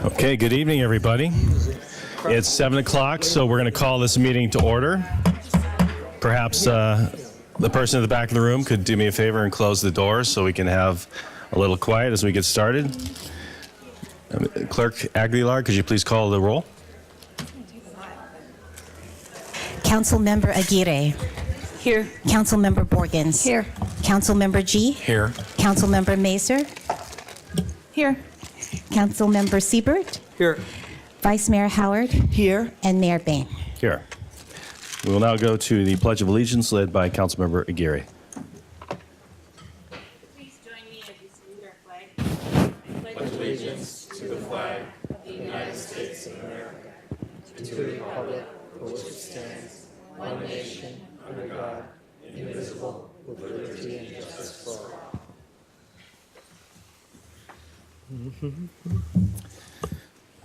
Okay, good evening, everybody. It's 7 o'clock, so we're going to call this meeting to order. Perhaps the person in the back of the room could do me a favor and close the doors so we can have a little quiet as we get started. Clerk Aguilar, could you please call the roll? Councilmember Aguirre. Here. Councilmember Borgens. Here. Councilmember G. Here. Councilmember Mazer. Here. Councilmember Siebert. Here. Vice Mayor Howard. Here. And Mayor Bain. Here. We will now go to the Pledge of Allegiance led by Councilmember Aguirre. Please join me as we salute our flag. I pledge allegiance to the flag of the United States of America, and to the republic for which it stands, one nation, under God, indivisible, with liberty and justice for all.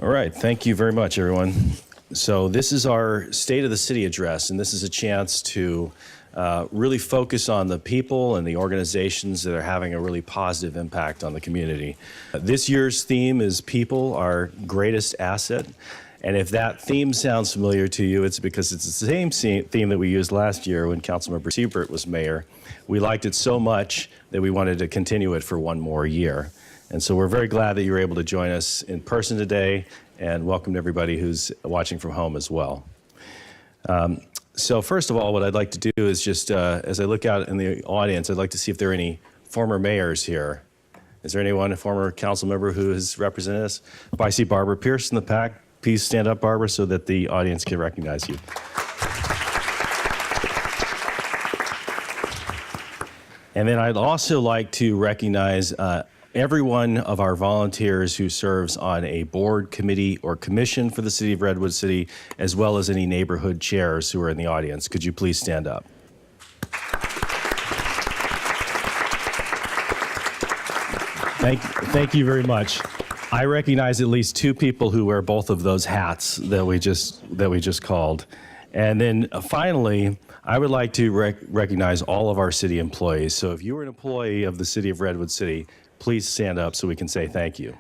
All right, thank you very much, everyone. So this is our State of the City address, and this is a chance to really focus on the people and the organizations that are having a really positive impact on the community. This year's theme is People, Our Greatest Asset. And if that theme sounds familiar to you, it's because it's the same theme that we used last year when Councilmember Siebert was mayor. We liked it so much that we wanted to continue it for one more year. And so we're very glad that you were able to join us in person today, and welcome to everybody who's watching from home as well. So first of all, what I'd like to do is just, as I look out in the audience, I'd like to see if there are any former mayors here. Is there anyone, a former council member who has represented us? Oh, I see Barbara Pierce in the back. Please stand up, Barbara, so that the audience can recognize you. And then I'd also like to recognize every one of our volunteers who serves on a board, committee, or commission for the City of Redwood City, as well as any neighborhood chairs who are in the audience. Could you please stand up? Thank you very much. I recognize at least two people who wear both of those hats that we just called. And then finally, I would like to recognize all of our city employees. So if you were an employee of the City of Redwood City, please stand up so we can say thank you.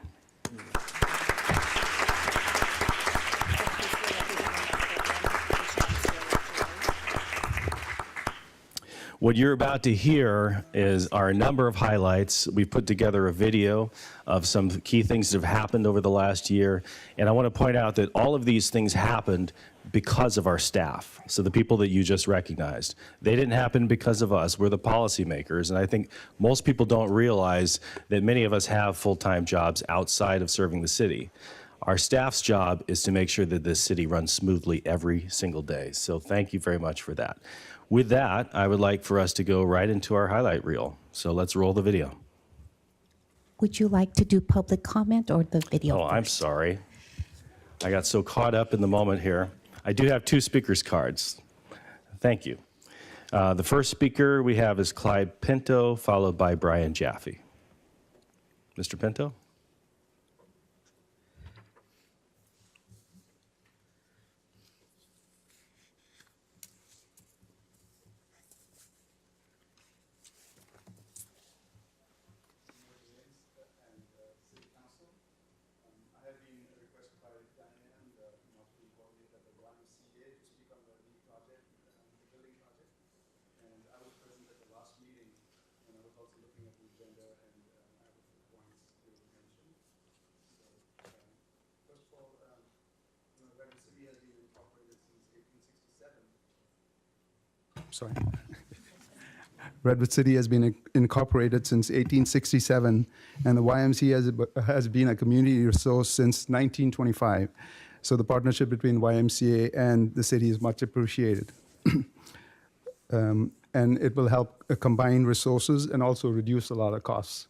What you're about to hear are a number of highlights. We've put together a video of some key things that have happened over the last year. And I want to point out that all of these things happened because of our staff. So the people that you just recognized, they didn't happen because of us. We're the policymakers. And I think most people don't realize that many of us have full-time jobs outside of serving the city. Our staff's job is to make sure that this city runs smoothly every single day. So thank you very much for that. With that, I would like for us to go right into our highlight reel. So let's roll the video. Would you like to do public comment or the video Oh, first? I'm sorry. I got so caught up in the moment here. I do have two speakers cards. Thank you. The first speaker we have is Clyde Pinto, followed by Brian Jaffe. Mr. Pinto? Sorry. Redwood City has been incorporated since 1867, and the YMCA has been a community resource since 1925. So the partnership between YMCA and the city is much appreciated. And it will help combine resources and also reduce a lot of costs.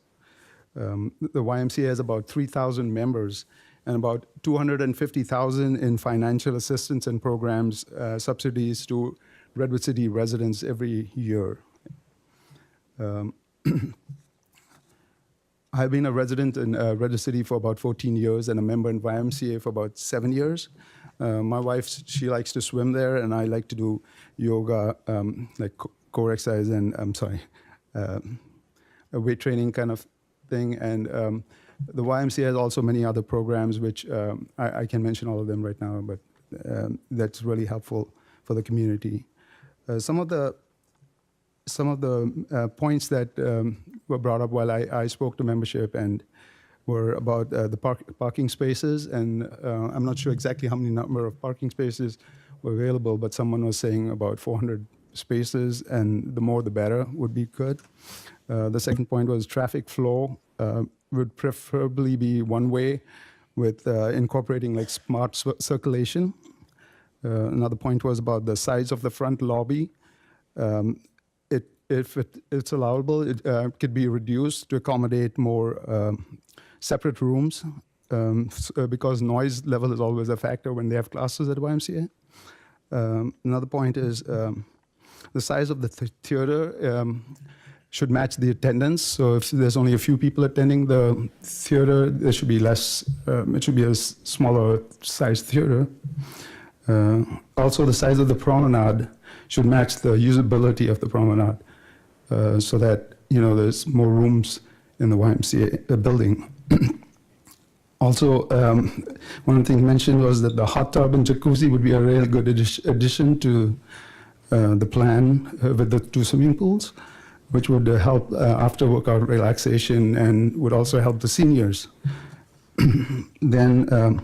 The YMCA has about 3,000 members and about 250,000 in financial assistance and programs, subsidies to Redwood City residents every year. I've been a resident in Redwood City for about 14 years and a member in YMCA for about 7 years. My wife, she likes to swim there, and I like to do yoga, like core exercise and, weight training kind of thing. And The YMCA has also many other programs, which I can mention all of them right now, but that's really helpful for the community. Some of the points that were brought up while I spoke to membership and were about the parking spaces, and I'm not sure exactly how many number of parking spaces were available, but someone was saying about 400 spaces, and the more the better would be good. The second point was traffic flow would preferably be one way with incorporating like smart circulation. Another point was about the size of the front lobby. If it's allowable, it could be reduced to accommodate more separate rooms because noise level is always a factor when they have classes at YMCA. Another point is the size of the theater should match the attendance. So if there's only a few people attending the theater, there should be less, it should be a smaller sized theater. Also, the size of the promenade should match the usability of the promenade so that, there's more rooms in the YMCA building. Also, one of the things mentioned was that the hot tub and jacuzzi would be a really good addition to the plan with the 2 swimming pools, which would help after workout relaxation and would also help the seniors. Then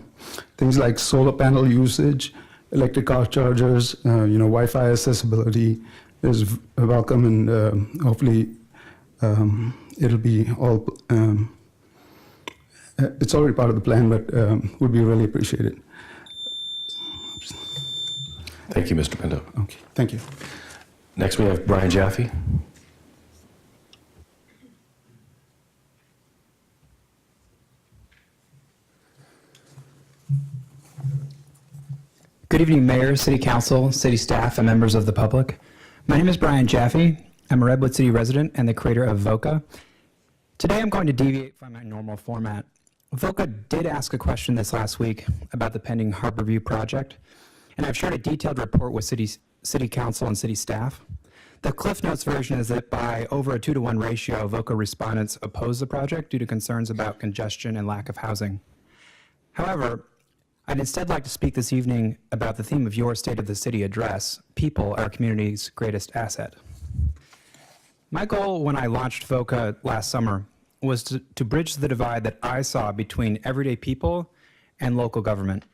things like solar panel usage, electric car chargers, Wi-Fi accessibility is welcome, and hopefully it'll be all. It's already part of the plan, but would be really appreciated. Thank you, Mr. Pinto. Okay, thank you. Next, we have Brian Jaffe. Good evening, Mayor, City Council, City staff, and members of the public. My name is Brian Jaffe. I'm a Redwood City resident and the creator of VOCA. Today, I'm going to deviate from my normal format. VOCA did ask a question this last week about the pending Harborview project, and I've shared a detailed report with City Council and City staff. The Cliff Notes version is that by over a 2-to-1 ratio, VOCA respondents oppose the project due to concerns about congestion and lack of housing. However, I'd instead like to speak this evening about the theme of your State of the City address, people, our community's greatest asset. My goal when I launched VOCA last summer was to bridge the divide that I saw between everyday people and local government.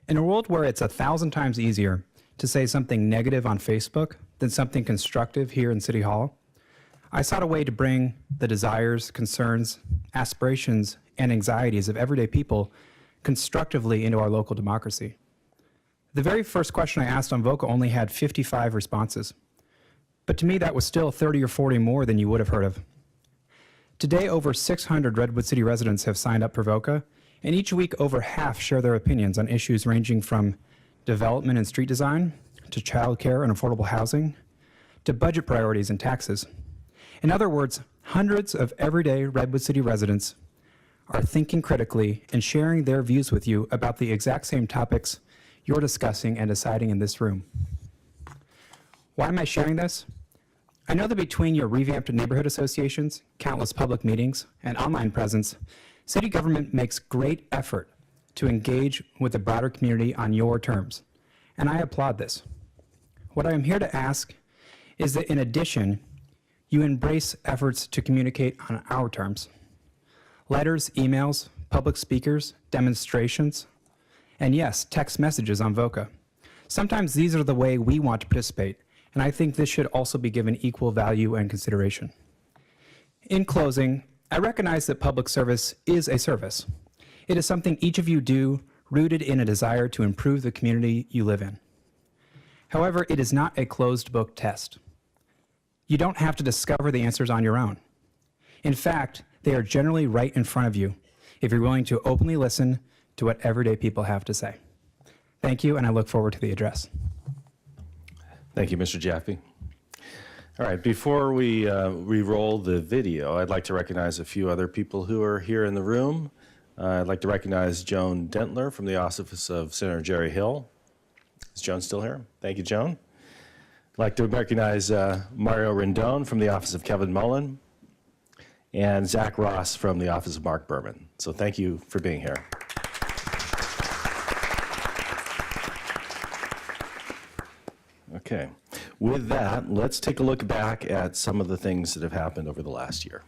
In a world where it's 1,000 times easier to say something negative on Facebook than something constructive here in City Hall, I sought a way to bring the desires, concerns, aspirations, and anxieties of everyday people constructively into our local democracy. The very first question I asked on VOCA only had 55 responses. But to me, that was still 30 or 40 more than you would have heard of. Today, over 600 Redwood City residents have signed up for VOCA, and each week over half share their opinions on issues ranging from development and street design, to childcare and affordable housing, to budget priorities and taxes. In other words, hundreds of everyday Redwood City residents are thinking critically and sharing their views with you about the exact same topics you're discussing and deciding in this room. Why am I sharing this? I know that between your revamped neighborhood associations, countless public meetings, and online presence, city government makes great effort to engage with the broader community on your terms, and I applaud this. What I am here to ask is that in addition, you embrace efforts to communicate on our terms. Letters, emails, public speakers, demonstrations, and yes, text messages on VOCA. Sometimes these are the way we want to participate, and I think this should also be given equal value and consideration. In closing, I recognize that public service is a service. It is something each of you do rooted in a desire to improve the community you live in. However, it is not a closed book test. You don't have to discover the answers on your own. In fact, they are generally right in front of you if you're willing to openly listen to what everyday people have to say. Thank you, and I look forward to the address. Thank you, Mr. Jaffe. All right, before we re-roll the video, I'd like to recognize a few other people who are here in the room. I'd like to recognize Joan Dentler from the Office of Senator Jerry Hill. Is Joan still here? Thank you, Joan. I'd like to recognize Mario Rendon from the Office of Kevin Mullen. and Zach Ross from the Office of Mark Berman. So thank you for being here. Okay, with that, let's take a look back at some of the things that have happened over the last year.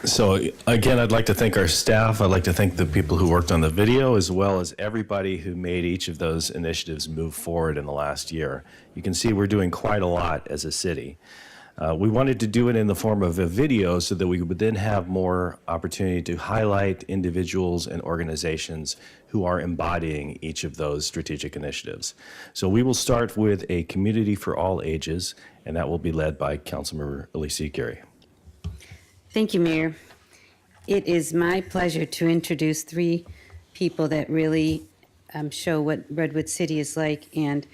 So again, I'd like to thank our staff. I'd like to thank the people who worked on the video, as well as everybody who made each of those initiatives move forward in the last year. You can see we're doing quite a lot as a city. We wanted to do it in the form of a video so that we would then have more opportunity to highlight individuals and organizations who are embodying each of those strategic initiatives. So we will start with a community for all ages, and that will be led by Councilmember Alicia Gary. Thank you, Mayor. It is my pleasure to introduce three people that really show what Redwood City is like and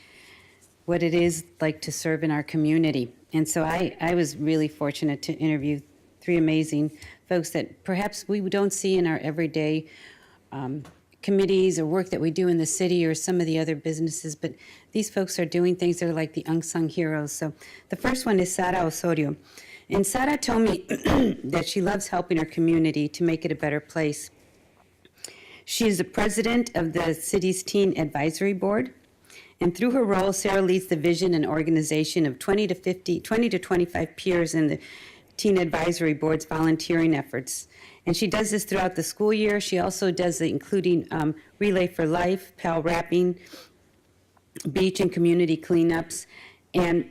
what it is like to serve in our community. And so I was really fortunate to interview three amazing folks that perhaps we don't see in our everyday committees or work that we do in the city or some of the other businesses, but these folks are doing things that are like the unsung heroes. So the first one is Sara Osario. And Sara told me that she loves helping her community to make it a better place. She is the president of the city's Teen Advisory Board. And through her role, Sara leads the vision and organization of 20 to 25 peers in the Teen Advisory Board's volunteering efforts. And she does this throughout the school year. She also does it including Relay for Life, PAL Wrapping, beach and community cleanups. And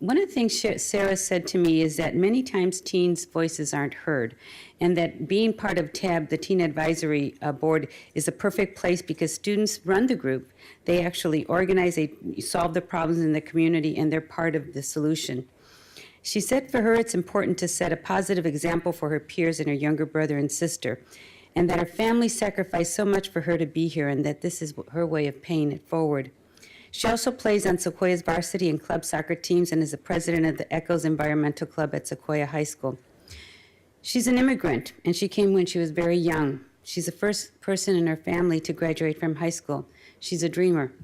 one of the things Sara said to me is that many times teens' voices aren't heard, and that being part of TAB, the Teen Advisory Board, is a perfect place because students run the group. They actually organize, they solve the problems in the community, and they're part of the solution. She said for her it's important to set a positive example for her peers and her younger brother and sister, and that her family sacrificed so much for her to be here, and that this is her way of paying it forward. She also plays on Sequoia's varsity and club soccer teams and is the president of the Echoes Environmental Club at Sequoia High School. She's an immigrant, and she came when she was very young. She's the first person in her family to graduate from high school. She's a dreamer.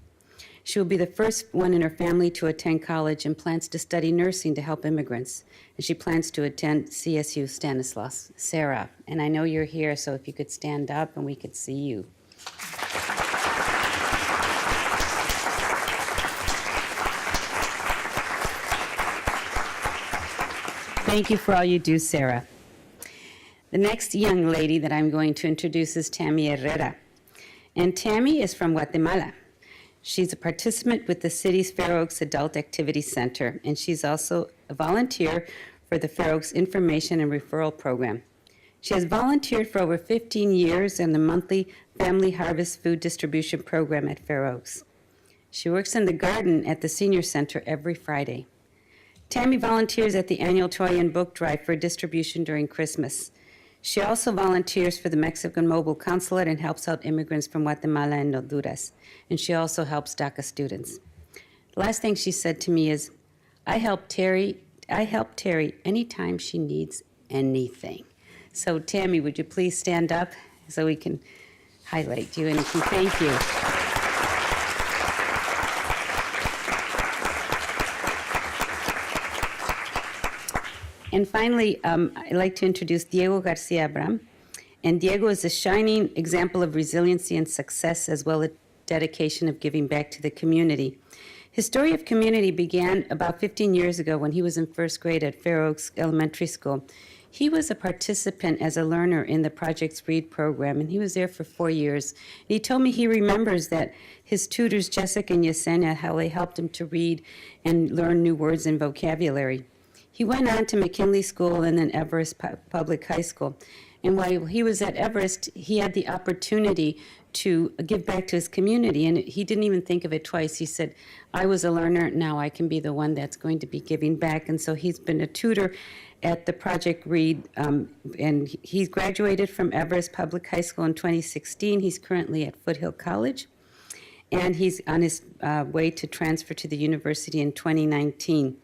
She will be the first one in her family to attend college and plans to study nursing to help immigrants. And she plans to attend CSU Stanislaus. Sara, and I know you're here, so if you could stand up and we could see you. Thank you for all you do, Sara. The next young lady that I'm going to introduce is Tammy Herrera. And Tammy is from Guatemala. She's a participant with the city's Fair Oaks Adult Activity Center, and she's also a volunteer for the Fair Oaks Information and Referral Program. She has volunteered for over 15 years in the monthly Family Harvest Food Distribution Program at Fair Oaks. She works in the garden at the Senior Center every Friday. Tammy volunteers at the annual Toy and Book Drive for distribution during Christmas. She also volunteers for the Mexican Mobile Consulate and helps out immigrants from Guatemala and Honduras. And she also helps DACA students. The last thing she said to me is, I help Terry anytime she needs anything. So Tammy, would you please stand up so we can highlight you and thank you. And finally, I'd like to introduce Diego Garcia Abram. And Diego is a shining example of resiliency and success, as well as dedication of giving back to the community. His story of community began about 15 years ago when he was in first grade at Fair Oaks Elementary School. He was a participant as a learner in the Projects Read program, and he was there for 4 years. And he told me he remembers that his tutors, Jessica and Yesenia, how they helped him to read and learn new words and vocabulary. He went on to McKinley School and then Everest Public High School. And while he was at Everest, he had the opportunity to give back to his community, and he didn't even think of it twice. He said, I was a learner, now I can be the one that's going to be giving back. And so he's been a tutor at the Project Read, and he graduated from Everest Public High School in 2016. He's currently at Foothill College, and he's on his way to transfer to the university in 2019.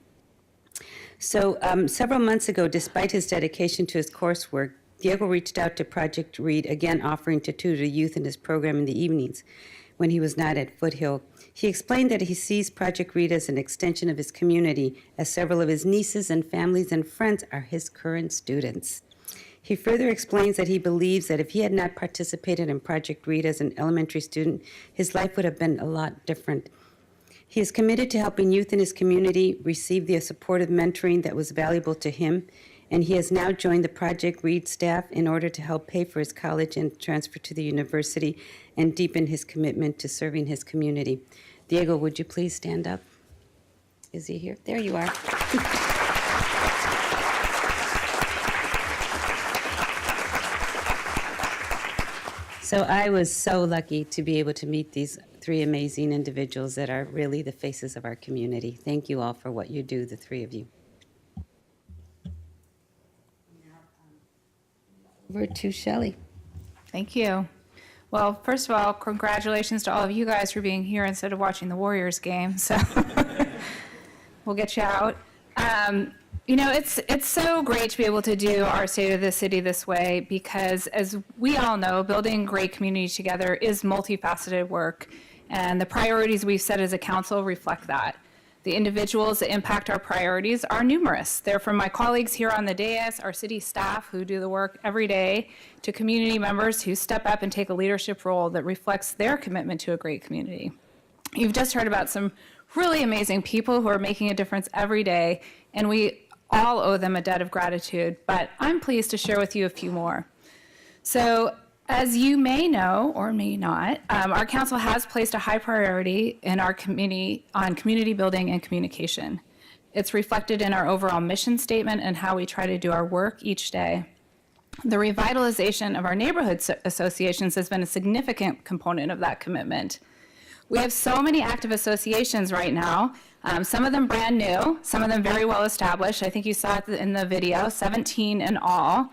So several months ago, despite his dedication to his coursework, Diego reached out to Project Read, again offering to tutor youth in his program in the evenings when he was not at Foothill. He explained that he sees Project Read as an extension of his community, as several of his nieces and families and friends are his current students. He further explains that he believes that if he had not participated in Project Read as an elementary student, his life would have been a lot different. He is committed to helping youth in his community receive the supportive mentoring that was valuable to him, and he has now joined the Project Read staff in order to help pay for his college and transfer to the university and deepen his commitment to serving his community. Diego, would you please stand up? Is he here? There you are. So I was so lucky to be able to meet these three amazing individuals that are really the faces of our community. Thank you all for what you do, the three of you. Over to Shelley. Thank you. Well, first of all, congratulations to all of you guys for being here instead of watching the Warriors game. So we'll get you out. You know, it's so great to be able to do our State of the City this way because, as we all know, building great community together is multifaceted work, and the priorities we've set as a council reflect that. The individuals that impact our priorities are numerous. They're from my colleagues here on the dais, our city staff who do the work every day, to community members who step up and take a leadership role that reflects their commitment to a great community. You've just heard about some really amazing people who are making a difference every day, and we all owe them a debt of gratitude, but I'm pleased to share with you a few more. So, as you may know or may not, our council has placed a high priority in our community on community building and communication. It's reflected in our overall mission statement and how we try to do our work each day. The revitalization of our neighborhood associations has been a significant component of that commitment. We have so many active associations right now, some of them brand new, some of them very well established. I think you saw it in the video, 17 in all.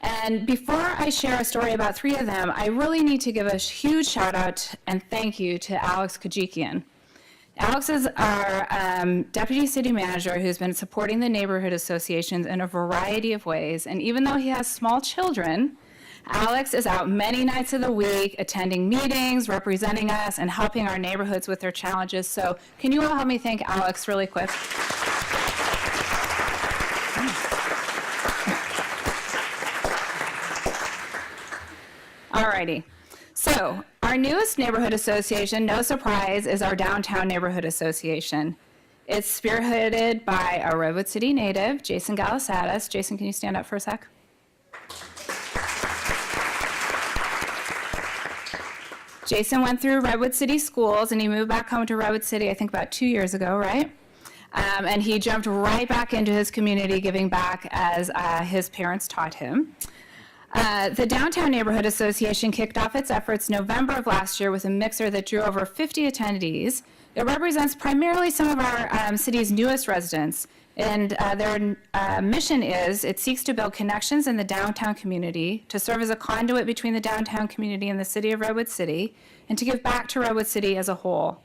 And before I share a story about 3 of them, I really need to give a huge shout out and thank you to Alex Kajikian. Alex is our deputy city manager who's been supporting the neighborhood associations in a variety of ways. And even though he has small children, Alex is out many nights of the week attending meetings, representing us, and helping our neighborhoods with their challenges. So can you all help me thank Alex really quick? Alrighty. So our newest neighborhood association, no surprise, is our Downtown Neighborhood Association. It's spearheaded by a Redwood City native, Jason Galasadas. Jason, can you stand up for a sec? Jason went through Redwood City schools and he moved back home to Redwood City, I think about 2 years ago, right? And he jumped right back into his community, giving back as his parents taught him. The Downtown Neighborhood Association kicked off its efforts November of last year with a mixer that drew over 50 attendees. It represents primarily some of our city's newest residents. And their mission is, it seeks to build connections in the downtown community, to serve as a conduit between the downtown community and the city of Redwood City, and to give back to Redwood City as a whole.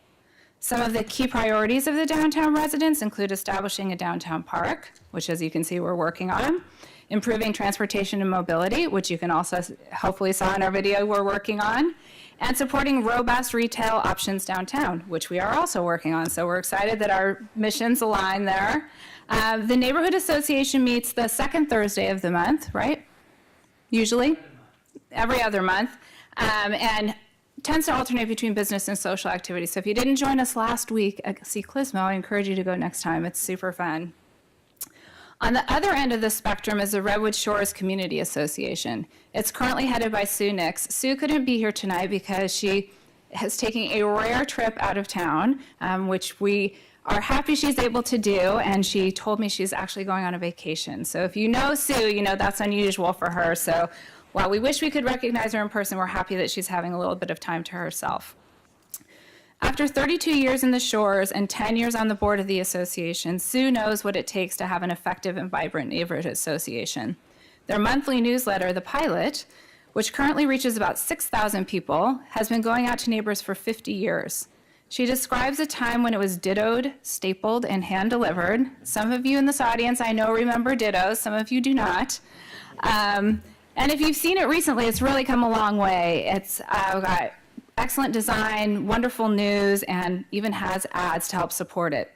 Some of the key priorities of the downtown residents include establishing a downtown park, which as you can see we're working on, improving transportation and mobility, which you can also hopefully saw in our video we're working on, and supporting robust retail options downtown, which we are also working on. So we're excited that our missions align there. The Neighborhood Association meets the second Thursday of the month, right? Usually? Every other month. And tends to alternate between business and social activities. So if you didn't join us last week at CCLISMO, I encourage you to go next time. It's super fun. On the other end of the spectrum is the Redwood Shores Community Association. It's currently headed by Sue Nix. Sue couldn't be here tonight because she is taking a rare trip out of town, which we are happy she's able to do, and she told me she's actually going on a vacation. So if you know Sue, you know that's unusual for her. So while we wish we could recognize her in person, we're happy that she's having a little bit of time to herself. After 32 years in the Shores and 10 years on the board of the association, Sue knows what it takes to have an effective and vibrant neighborhood association. Their monthly newsletter, The Pilot, which currently reaches about 6,000 people, has been going out to neighbors for 50 years. She describes a time when it was dittoed, stapled, and hand-delivered. Some of you in this audience I know remember dittos, some of you do not. And if you've seen it recently, it's really come a long way. It's got excellent design, wonderful news, and even has ads to help support it.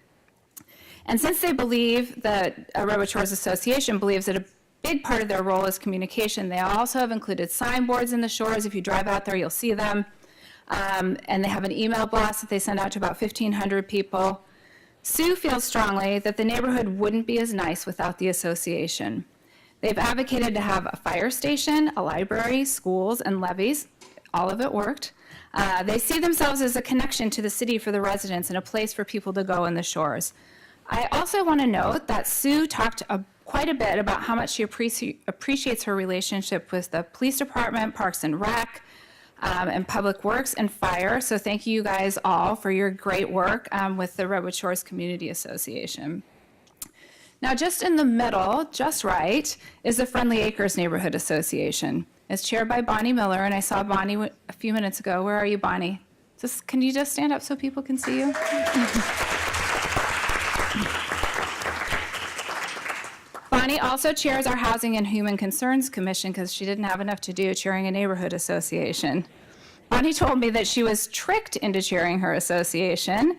And since they believe that Redwood Shores Association believes that a big part of their role is communication, they also have included signboards in the shores. If you drive out there, you'll see them. And they have an email blast that they send out to about 1,500 people. Sue feels strongly that the neighborhood wouldn't be as nice without the association. They've advocated to have a fire station, a library, schools, and levees. All of it worked. They see themselves as a connection to the city for the residents and a place for people to go in the shores. I also want to note that Sue talked quite a bit about how much she appreciates her relationship with the police department, Parks and Rec, and Public Works and Fire. So thank you guys all for your great work with the Redwood Shores Community Association. Now, just in the middle, just right, is the Friendly Acres Neighborhood Association. It's chaired by Bonnie Miller, and I saw Bonnie a few minutes ago. Where are you, Bonnie? Can you just stand up so people can see you? Bonnie also chairs our Housing and Human Concerns Commission because she didn't have enough to do chairing a neighborhood association. Bonnie told me that she was tricked into chairing her association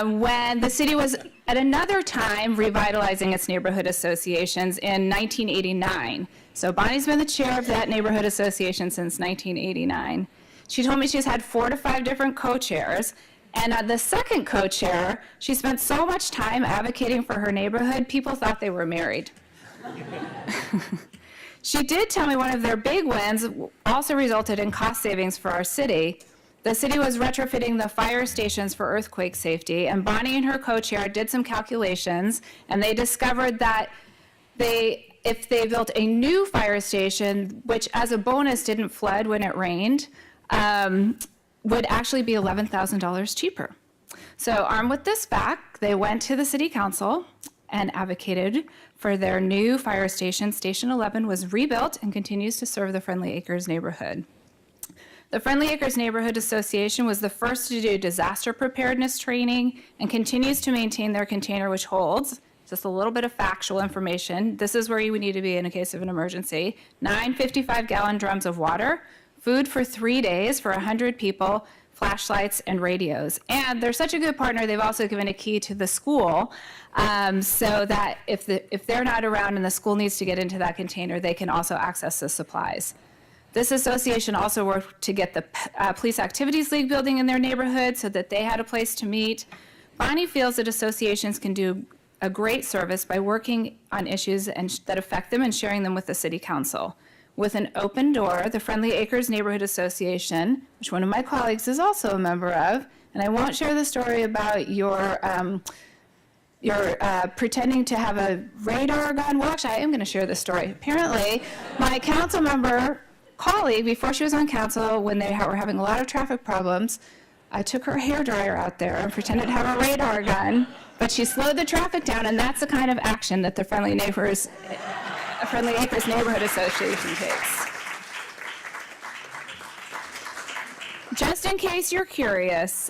when the city was at another time revitalizing its neighborhood associations in 1989. So Bonnie's been the chair of that neighborhood association since 1989. She told me she's had 4 to 5 different co-chairs, and the second co-chair, she spent so much time advocating for her neighborhood, people thought they were married. She did tell me one of their big wins also resulted in cost savings for our city. The city was retrofitting the fire stations for earthquake safety, and Bonnie and her co-chair did some calculations, and they discovered that if they built a new fire station, which as a bonus didn't flood when it rained, would actually be $11,000 cheaper. So armed with this fact, they went to the city council and advocated for their new fire station. Station 11 was rebuilt and continues to serve the Friendly Acres neighborhood. The Friendly Acres Neighborhood Association was the first to do disaster preparedness training and continues to maintain their container, which holds just a little bit of factual information. This is where you would need to be in a case of an emergency. 9 55-gallon drums of water, food for 3 days for 100 people, flashlights, and radios. And they're such a good partner, they've also given a key to the school so that if they're not around and the school needs to get into that container, they can also access the supplies. This association also worked to get the Police Activities League building in their neighborhood so that they had a place to meet. Bonnie feels that associations can do a great service by working on issues that affect them and sharing them with the City Council. With an open door, the Friendly Acres Neighborhood Association, which one of my colleagues is also a member of, and I won't share the story about your pretending to have a radar gun. Well, actually, I am going to share this story. Apparently, my council member colleague, before she was on council, when they were having a lot of traffic problems, I took her hairdryer out there and pretended to have a radar gun, but she slowed the traffic down, and that's the kind of action that the Friendly Acres Neighborhood Association takes. Just in case you're curious,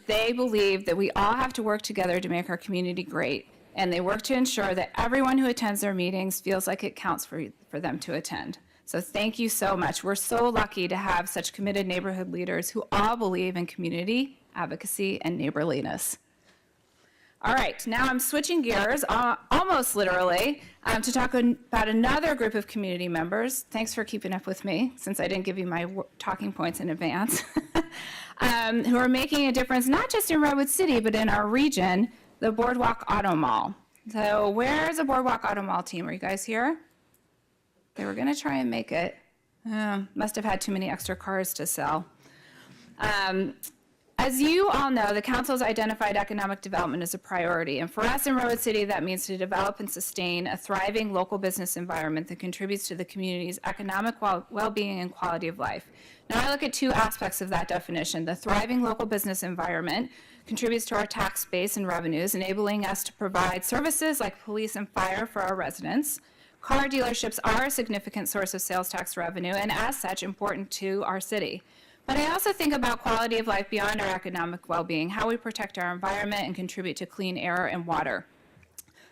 they believe that we all have to work together to make our community great, and they work to ensure that everyone who attends their meetings feels like it counts for them to attend. So thank you so much. We're so lucky to have such committed neighborhood leaders who all believe in community, advocacy, and neighborliness. All right, now I'm switching gears, almost literally, to talk about another group of community members. Thanks for keeping up with me, since I didn't give you my talking points in advance, who are making a difference not just in Redwood City, but in our region, the Boardwalk Auto Mall. So where's the Boardwalk Auto Mall team? Are you guys here? They were going to try and make it. Must have had too many extra cars to sell. As you all know, the council's identified economic development as a priority, and for us in Redwood City, that means to develop and sustain a thriving local business environment that contributes to the community's economic well-being and quality of life. Now, I look at 2 aspects of that definition. The thriving local business environment contributes to our tax base and revenues, enabling us to provide services like police and fire for our residents. Car dealerships are a significant source of sales tax revenue, and as such, important to our city. But I also think about quality of life beyond our economic well-being, how we protect our environment and contribute to clean air and water.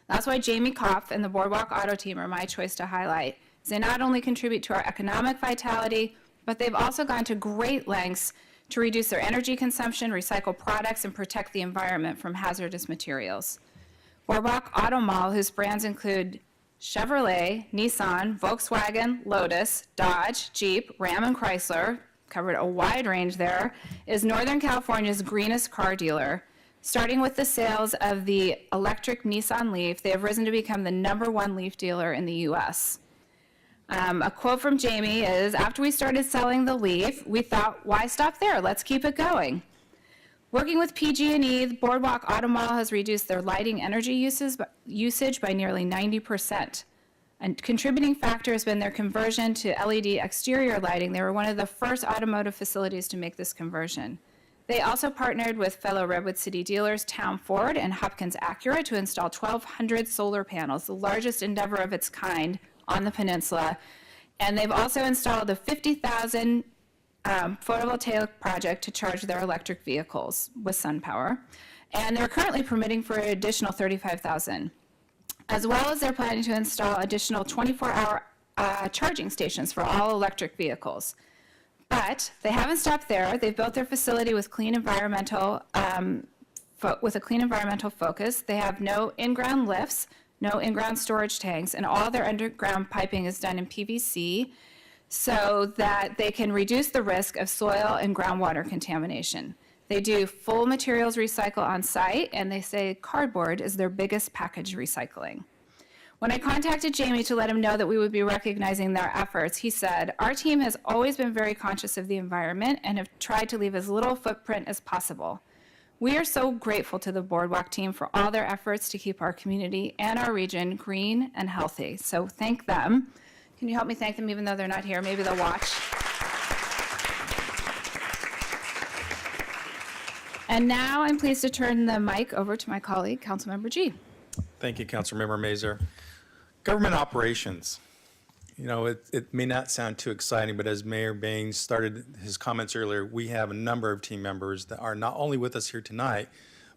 That's why Jamie Kopf and the Boardwalk Auto Team are my choice to highlight. They not only contribute to our economic vitality, but they've also gone to great lengths to reduce their energy consumption, recycle products, and protect the environment from hazardous materials. Boardwalk Auto Mall, whose brands include Chevrolet, Nissan, Volkswagen, Lotus, Dodge, Jeep, Ram, and Chrysler, covered a wide range there, is Northern California's greenest car dealer. Starting with the sales of the electric Nissan Leaf, they have risen to become the #1 Leaf dealer in the U.S. A quote from Jamie is, "After we started selling the Leaf, we thought, why stop there? Let's keep it going." Working with PG&E, the Boardwalk Auto Mall has reduced their lighting energy usage by nearly 90%. A contributing factor has been their conversion to LED exterior lighting. They were one of the first automotive facilities to make this conversion. They also partnered with fellow Redwood City dealers Town Ford and Hopkins Acura to install 1,200 solar panels, the largest endeavor of its kind on the peninsula. And they've also installed a 50,000 photovoltaic project to charge their electric vehicles with SunPower. And they're currently permitting for an additional 35,000. As well as they're planning to install additional 24-hour charging stations for all electric vehicles. But they haven't stopped there. They've built their facility with clean environmental, with a clean environmental focus. They have no in-ground lifts, no in-ground storage tanks, and all their underground piping is done in PVC so that they can reduce the risk of soil and groundwater contamination. They do full materials recycle on site, and they say cardboard is their biggest package recycling. When I contacted Jamie to let him know that we would be recognizing their efforts, he said, "Our team has always been very conscious of the environment and have tried to leave as little footprint as possible. We are so grateful to the Boardwalk team for all their efforts to keep our community and our region green and healthy." So thank them. Can you help me thank them even though they're not here? Maybe they'll watch. And now I'm pleased to turn the mic over to my colleague, Councilmember G. Thank you, Councilmember Mazur. Government operations. You know, it may not sound too exciting, but as Mayor Baines started his comments earlier, we have a number of team members that are not only with us here tonight,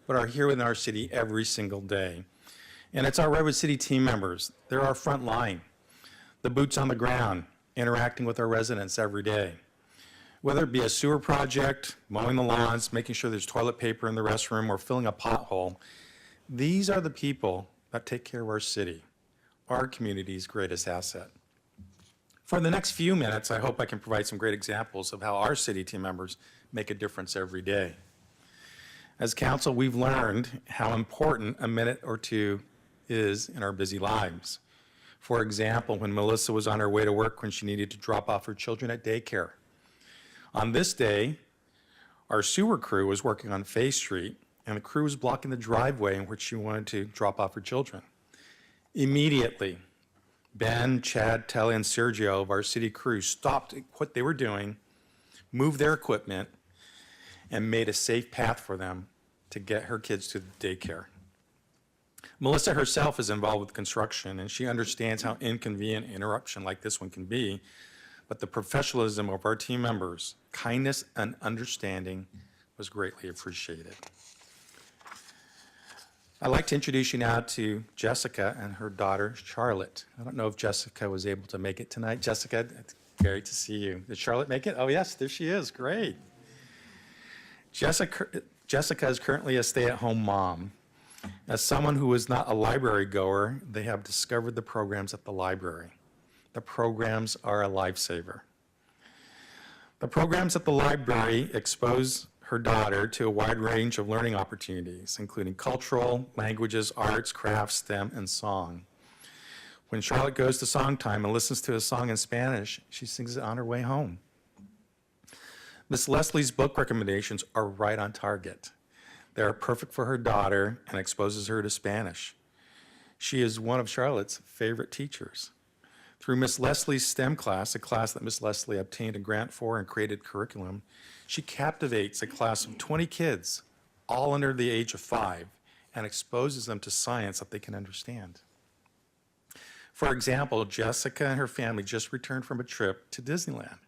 but are here in our city every single day. And it's our Redwood City team members. They're our front line, the boots on the ground, interacting with our residents every day. Whether it be a sewer project, mowing the lawns, making sure there's toilet paper in the restroom, or filling a pothole, these are the people that take care of our city, our community's greatest asset. For the next few minutes, I hope I can provide some great examples of how our city team members make a difference every day. As council, we've learned how important a minute or two is in our busy lives. For example, when Melissa was on her way to work when she needed to drop off her children at daycare. On this day, our sewer crew was working on Fay Street, and the crew was blocking the driveway in which she wanted to drop off her children. Immediately, Ben, Chad, Telly, and Sergio of our city crew stopped what they were doing, moved their equipment, and made a safe path for them to get her kids to the daycare. Melissa herself is involved with construction, and she understands how inconvenient an interruption like this one can be, but the professionalism of our team members, kindness and understanding was greatly appreciated. I'd like to introduce you now to Jessica and her daughter, Charlotte. I don't know if Jessica was able to make it tonight. Jessica, it's great to see you. Did Charlotte make it? Oh, yes, there she is. Great. Jessica is currently a stay-at-home mom. As someone who is not a library goer, they have discovered the programs at the library. The programs are a lifesaver. The programs at the library expose her daughter to a wide range of learning opportunities, including cultural, languages, arts, crafts, STEM, and song. When Charlotte goes to song time and listens to a song in Spanish, she sings it on her way home. Miss Leslie's book recommendations are right on target. They are perfect for her daughter and exposes her to Spanish. She is one of Charlotte's favorite teachers. Through Miss Leslie's STEM class, a class that Miss Leslie obtained a grant for and created curriculum, she captivates a class of 20 kids, all under the age of 5, and exposes them to science that they can understand. For example, Jessica and her family just returned from a trip to Disneyland,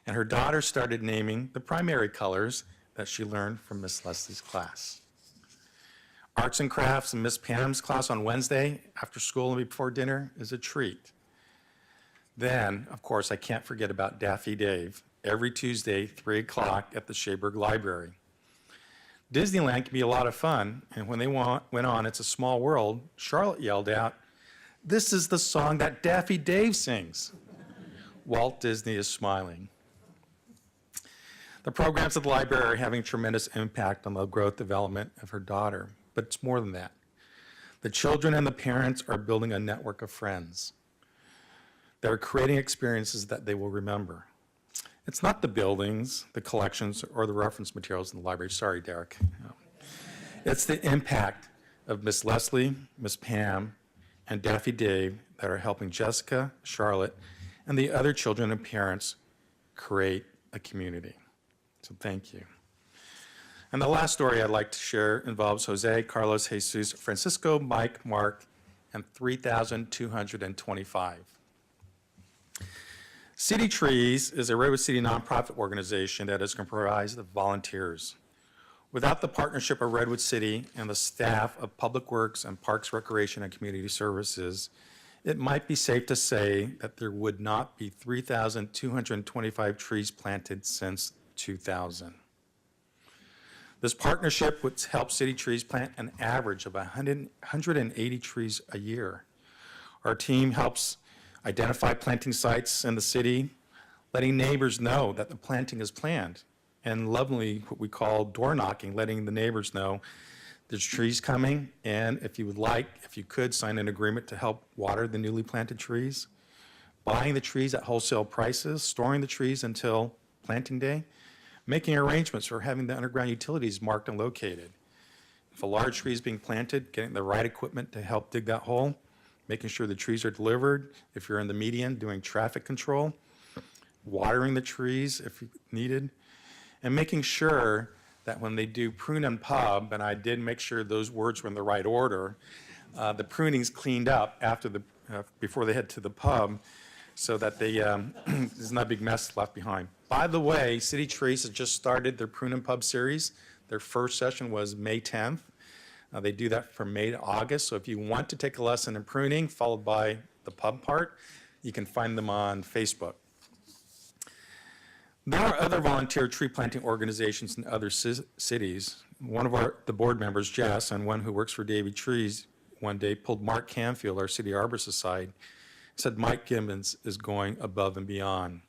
and her daughter started naming the primary colors that she learned from Miss Leslie's class. Arts and crafts in Miss Pam's class on Wednesday after school and before dinner is a treat. Then, of course, I can't forget about Daffy Dave, every Tuesday, 3 o'clock at the Shaberg Library. Disneyland can be a lot of fun, and when they went on It's a Small World, Charlotte yelled out, "This is the song that Daffy Dave sings." Walt Disney is smiling. The programs at the library are having tremendous impact on the growth development of her daughter, but it's more than that. The children and the parents are building a network of friends. They're creating experiences that they will remember. It's not the buildings, the collections, or the reference materials in the library. Sorry, Derek. No. It's the impact of Miss Leslie, Miss Pam, and Daffy Dave that are helping Jessica, Charlotte, and the other children and parents create a community. So thank you. And the last story I'd like to share involves Jose, Carlos, Jesus, Francisco, Mike, Mark, and 3,225. City Trees is a Redwood City nonprofit organization that is comprised of volunteers. Without the partnership of Redwood City and the staff of Public Works and Parks, Recreation, and Community Services, it might be safe to say that there would not be 3,225 trees planted since 2000. This partnership would help City Trees plant an average of 180 trees a year. Our team helps identify planting sites in the city, letting neighbors know that the planting is planned, and lovingly what we call door knocking, letting the neighbors know there's trees coming, and if you could, sign an agreement to help water the newly planted trees, buying the trees at wholesale prices, storing the trees until planting day, making arrangements for having the underground utilities marked and located. If a large tree is being planted, getting the right equipment to help dig that hole, making sure the trees are delivered. If you're in the median, doing traffic control, watering the trees if needed, and making sure that when they do prune and pub, and I did make sure those words were in the right order, the pruning's cleaned up after before they head to the pub, so that there's not a big mess left behind. By the way, City Trees has just started their Prune and Pub series. Their first session was May 10th. They do that from May to August, so if you want to take a lesson in pruning, followed by the pub part, you can find them on Facebook. There are other volunteer tree planting organizations in other cities. One of the board members, Jess, and one who works for Davy Trees, one day pulled Mark Canfield, our city arborist, aside, said Mike Gibbons is going above and beyond.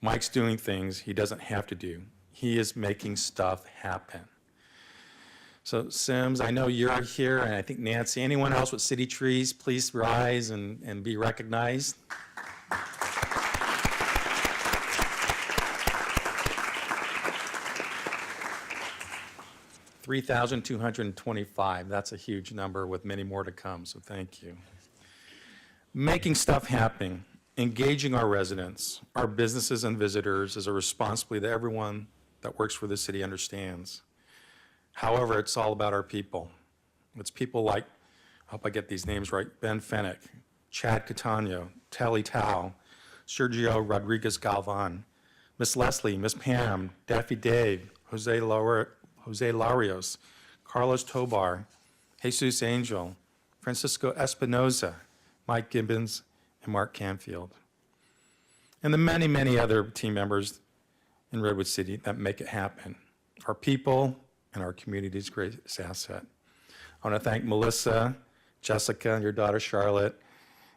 Mike's doing things he doesn't have to do. He is making stuff happen. So Sims, I know you're here, and I think Nancy, anyone else with City Trees, please rise and be recognized. $3,225, that's a huge number with many more to come, so thank you. Making stuff happen, engaging our residents, our businesses and visitors is a responsibility that everyone that works for the city understands. However, it's all about our people. It's people like, I hope I get these names right, Ben Fennick, Chad Catano, Telly Tao, Sergio Rodriguez Galvan, Miss Leslie, Miss Pam, Daffy Dave, Jose Larios, Carlos Tobar, Jesus Angel, Francisco Espinoza, Mike Gibbons, and Mark Canfield. And the many, many other team members in Redwood City that make it happen. Our people and our community's greatest asset. I want to thank Melissa, Jessica, and your daughter Charlotte,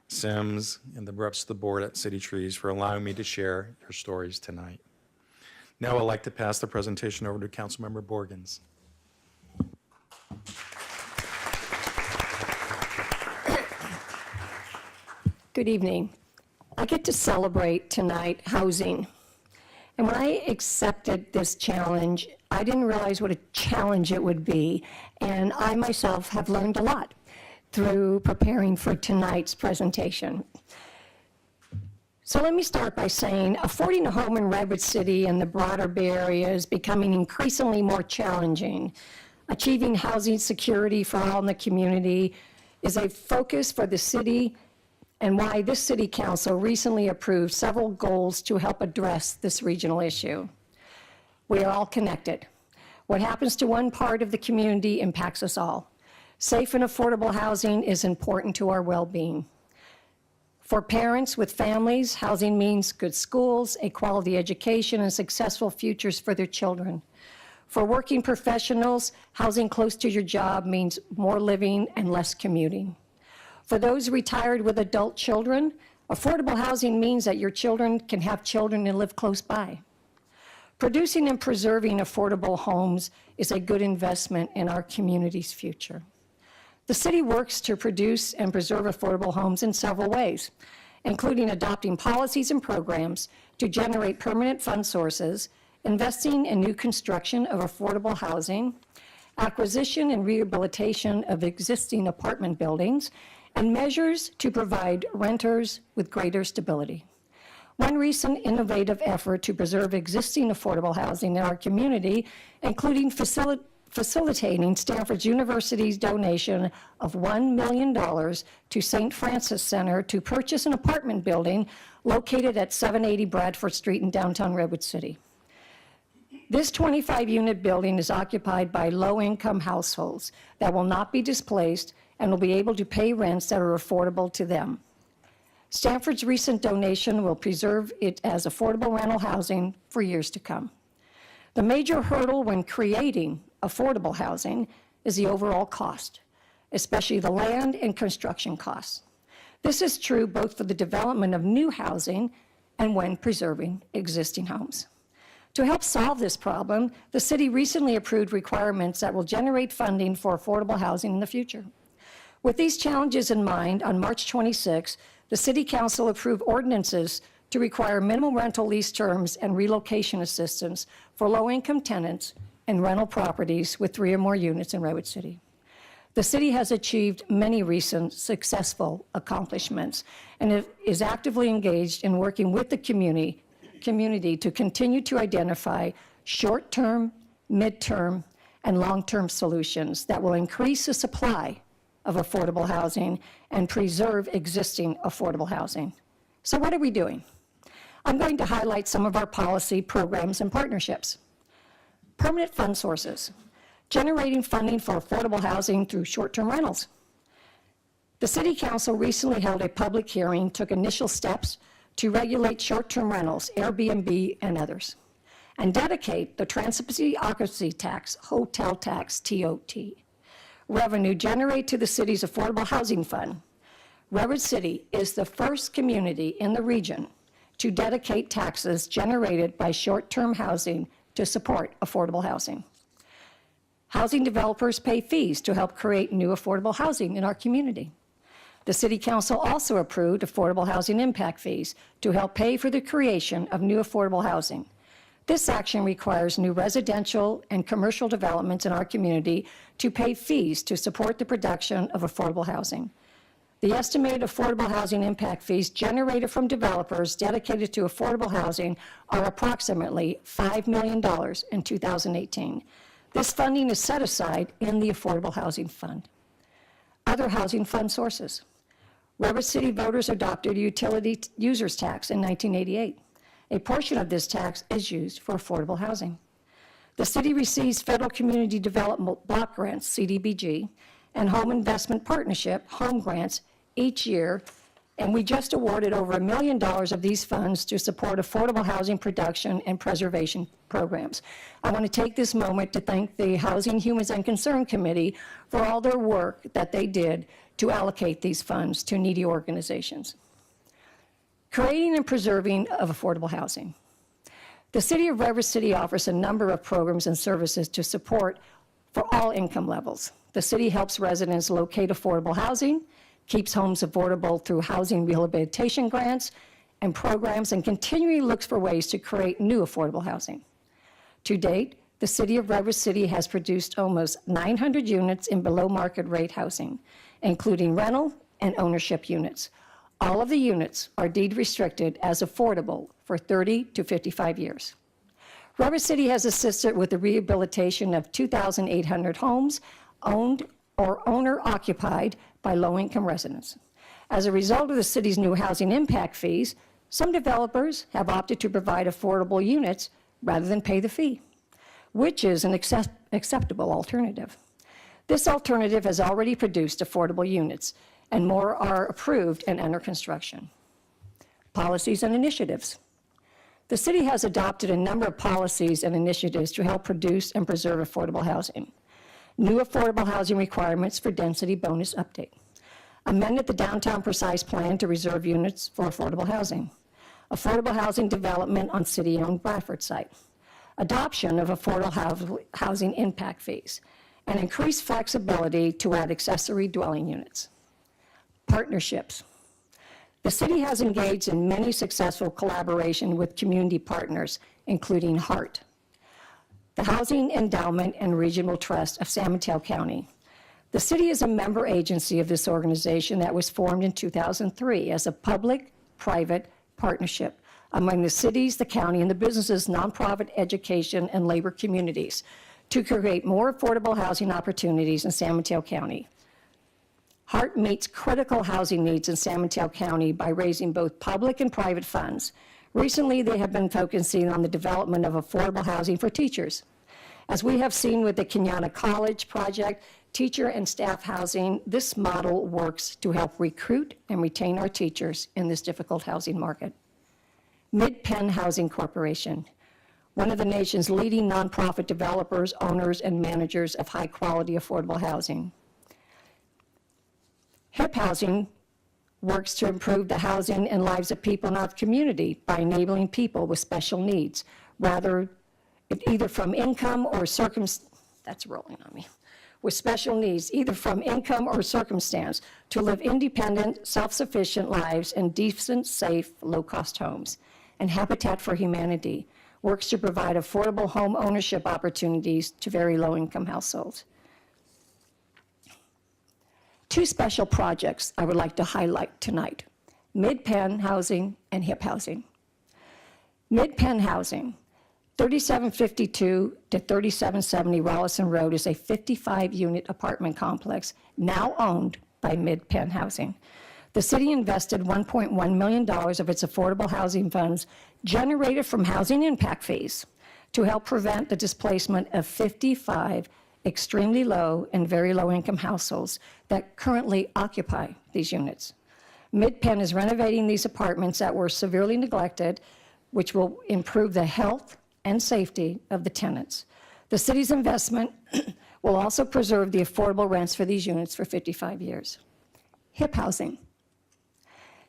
Sims, and the reps of the board at City Trees for allowing me to share your stories tonight. Now I'd like to pass the presentation over to Councilmember Borgens. Good evening. I get to celebrate tonight housing. And when I accepted this challenge, I didn't realize what a challenge it would be. And I myself have learned a lot through preparing for tonight's presentation. So let me start by saying affording a home in Redwood City and the broader Bay Area is becoming increasingly more challenging. Achieving housing security for all in the community is a focus for the city, and why this city council recently approved several goals to help address this regional issue. We are all connected. What happens to one part of the community impacts us all. Safe and affordable housing is important to our well-being. For parents with families, housing means good schools, a quality education, and successful futures for their children. For working professionals, housing close to your job means more living and less commuting. For those retired with adult children, affordable housing means that your children can have children and live close by. Producing and preserving affordable homes is a good investment in our community's future. The city works to produce and preserve affordable homes in several ways, including adopting policies and programs to generate permanent fund sources, investing in new construction of affordable housing, acquisition and rehabilitation of existing apartment buildings, and measures to provide renters with greater stability. One recent innovative effort to preserve existing affordable housing in our community, including facilitating Stanford University's donation of $1 million to St. Francis Center to purchase an apartment building located at 780 Bradford Street in downtown Redwood City. This 25-unit building is occupied by low-income households that will not be displaced and will be able to pay rents that are affordable to them. Stanford's recent donation will preserve it as affordable rental housing for years to come. The major hurdle when creating affordable housing is the overall cost, especially the land and construction costs. This is true both for the development of new housing and when preserving existing homes. To help solve this problem, the city recently approved requirements that will generate funding for affordable housing in the future. With these challenges in mind, on March 26, the City Council approved ordinances to require minimum rental lease terms and relocation assistance for low-income tenants and rental properties with 3 or more units in Redwood City. The city has achieved many recent successful accomplishments and it is actively engaged in working with the community to continue to identify short-term, mid-term, and long-term solutions that will increase the supply of affordable housing and preserve existing affordable housing. So what are we doing? I'm going to highlight some of our policy, programs, and partnerships. Permanent fund sources, generating funding for affordable housing through short-term rentals. The City Council recently held a public hearing, took initial steps to regulate short-term rentals, Airbnb and others, and dedicate the Transparency Occupancy Tax, Hotel Tax, TOT, revenue generated to the city's Affordable Housing Fund. Redwood City is the first community in the region to dedicate taxes generated by short-term housing to support affordable housing. Housing developers pay fees to help create new affordable housing in our community. The City Council also approved affordable housing impact fees to help pay for the creation of new affordable housing. This action requires new residential and commercial developments in our community to pay fees to support the production of affordable housing. The estimated affordable housing impact fees generated from developers dedicated to affordable housing are approximately $5 million in 2018. This funding is set aside in the Affordable Housing Fund. Other housing fund sources. Redwood City voters adopted a utility users tax in 1988. A portion of this tax is used for affordable housing. The city receives Federal Community Development Block Grants, CDBG, and Home Investment Partnership, HOME grants, each year, and we just awarded over $1 million of these funds to support affordable housing production and preservation programs. I want to take this moment to thank the Housing, Humans, and Concern Committee for all their work that they did to allocate these funds to needy organizations. Creating and preserving of affordable housing. The City of Redwood City offers a number of programs and services to support for all income levels. The city helps residents locate affordable housing, keeps homes affordable through housing rehabilitation grants and programs, and continually looks for ways to create new affordable housing. To date, the City of Redwood City has produced almost 900 units in below market rate housing, including rental and ownership units. All of the units are deed restricted as affordable for 30 to 55 years. Redwood City has assisted with the rehabilitation of 2,800 homes owned or owner occupied by low-income residents. As a result of the city's new housing impact fees, some developers have opted to provide affordable units rather than pay the fee, which is an acceptable alternative. This alternative has already produced affordable units, and more are approved and under construction. Policies and initiatives. The city has adopted a number of policies and initiatives to help produce and preserve affordable housing. New affordable housing requirements for density bonus update. Amended the downtown precise plan to reserve units for affordable housing. Affordable housing development on city-owned Bradford site. adoption of affordable housing impact fees, and increased flexibility to add accessory dwelling units. Partnerships. The city has engaged in many successful collaboration with community partners, including HEART, the Housing Endowment and Regional Trust of San Mateo County. The city is a member agency of this organization that was formed in 2003 as a public-private partnership among the cities, the county, and the businesses, nonprofit, education, and labor communities to create more affordable housing opportunities in San Mateo County. HEART meets critical housing needs in San Mateo County by raising both public and private funds. Recently, they have been focusing on the development of affordable housing for teachers. As we have seen with the Kenyatta College project, teacher and staff housing, this model works to help recruit and retain our teachers in this difficult housing market. Mid-Penn Housing Corporation, one of the nation's leading nonprofit developers, owners, and managers of high-quality affordable housing. HIP Housing works to improve the housing and lives of people in our community by enabling people with special needs, either from income or that's rolling on me, with special needs, either from income or circumstance, to live independent, self-sufficient lives in decent, safe, low-cost homes. And Habitat for Humanity works to provide affordable home ownership opportunities to very low-income households. Two special projects I would like to highlight tonight: Mid-Penn Housing and HIP Housing. Mid-Penn Housing, 3752 to 3770 Rollison Road, is a 55-unit apartment complex now owned by Mid-Penn Housing. The city invested $1.1 million of its affordable housing funds generated from housing impact fees to help prevent the displacement of 55 extremely low and very low income households that currently occupy these units. Mid-Penn is renovating these apartments that were severely neglected, which will improve the health and safety of the tenants. The city's investment will also preserve the affordable rents for these units for 55 years. HIP Housing.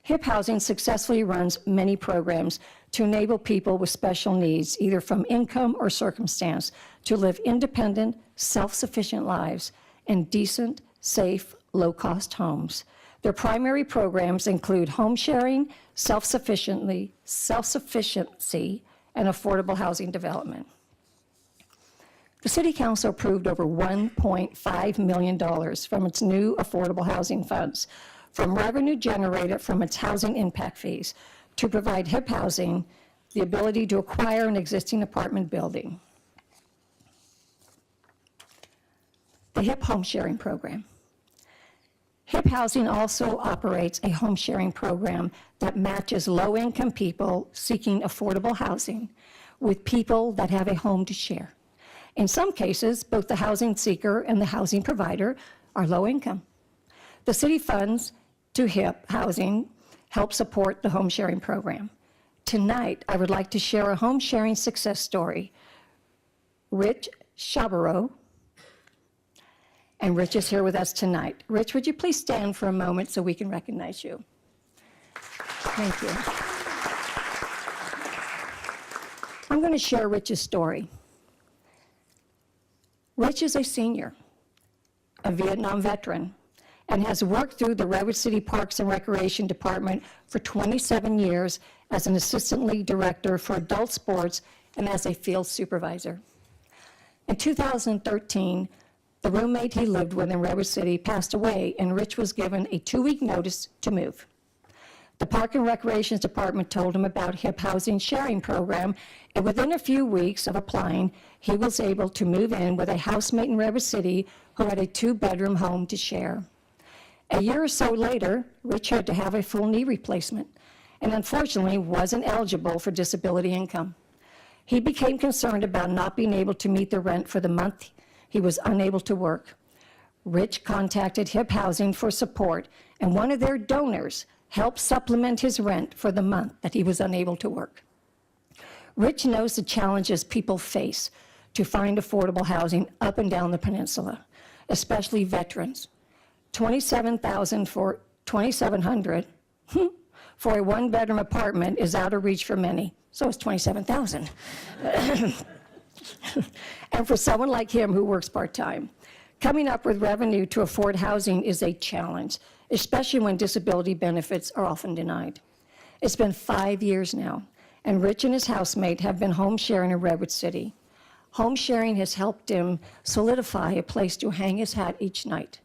HIP Housing successfully runs many programs to enable people with special needs, either from income or circumstance, to live independent, self-sufficient lives in decent, safe, low-cost homes. Their primary programs include home sharing, self-sufficiency, and affordable housing development. The City Council approved over $1.5 million from its new affordable housing funds, from revenue generated from its housing impact fees, to provide HIP Housing the ability to acquire an existing apartment building. The HIP Home Sharing Program. HIP Housing also operates a home sharing program that matches low-income people seeking affordable housing with people that have a home to share. In some cases, both the housing seeker and the housing provider are low income. The city funds to HIP Housing help support the home sharing program. Tonight, I would like to share a home sharing success story. Rich Chabaro, and Rich is here with us tonight. Rich, would you please stand for a moment so we can recognize you? Thank you. I'm going to share Rich's story. Rich is a senior, a Vietnam veteran, and has worked through the Redwood City Parks and Recreation Department for 27 years as an assistant league director for adult sports and as a field supervisor. In 2013, the roommate he lived with in Redwood City passed away, and Rich was given a 2-week notice to move. The Park and Recreation Department told him about HIP Housing Sharing Program, and within a few weeks of applying, he was able to move in with a housemate in Redwood City who had a 2-bedroom home to share. A year or so later, Rich had to have a full knee replacement, and unfortunately wasn't eligible for disability income. He became concerned about not being able to meet the rent for the month he was unable to work. Rich contacted HIP Housing for support, and one of their donors helped supplement his rent for the month that he was unable to work. Rich knows the challenges people face to find affordable housing up and down the peninsula, especially veterans. $27,000 for $2,700 for a 1-bedroom apartment is out of reach for many. So is $27,000. and for someone like him who works part-time. Coming up with revenue to afford housing is a challenge, especially when disability benefits are often denied. It's been 5 years now, and Rich and his housemate have been home sharing in Redwood City. Home sharing has helped him solidify a place to hang his hat each night,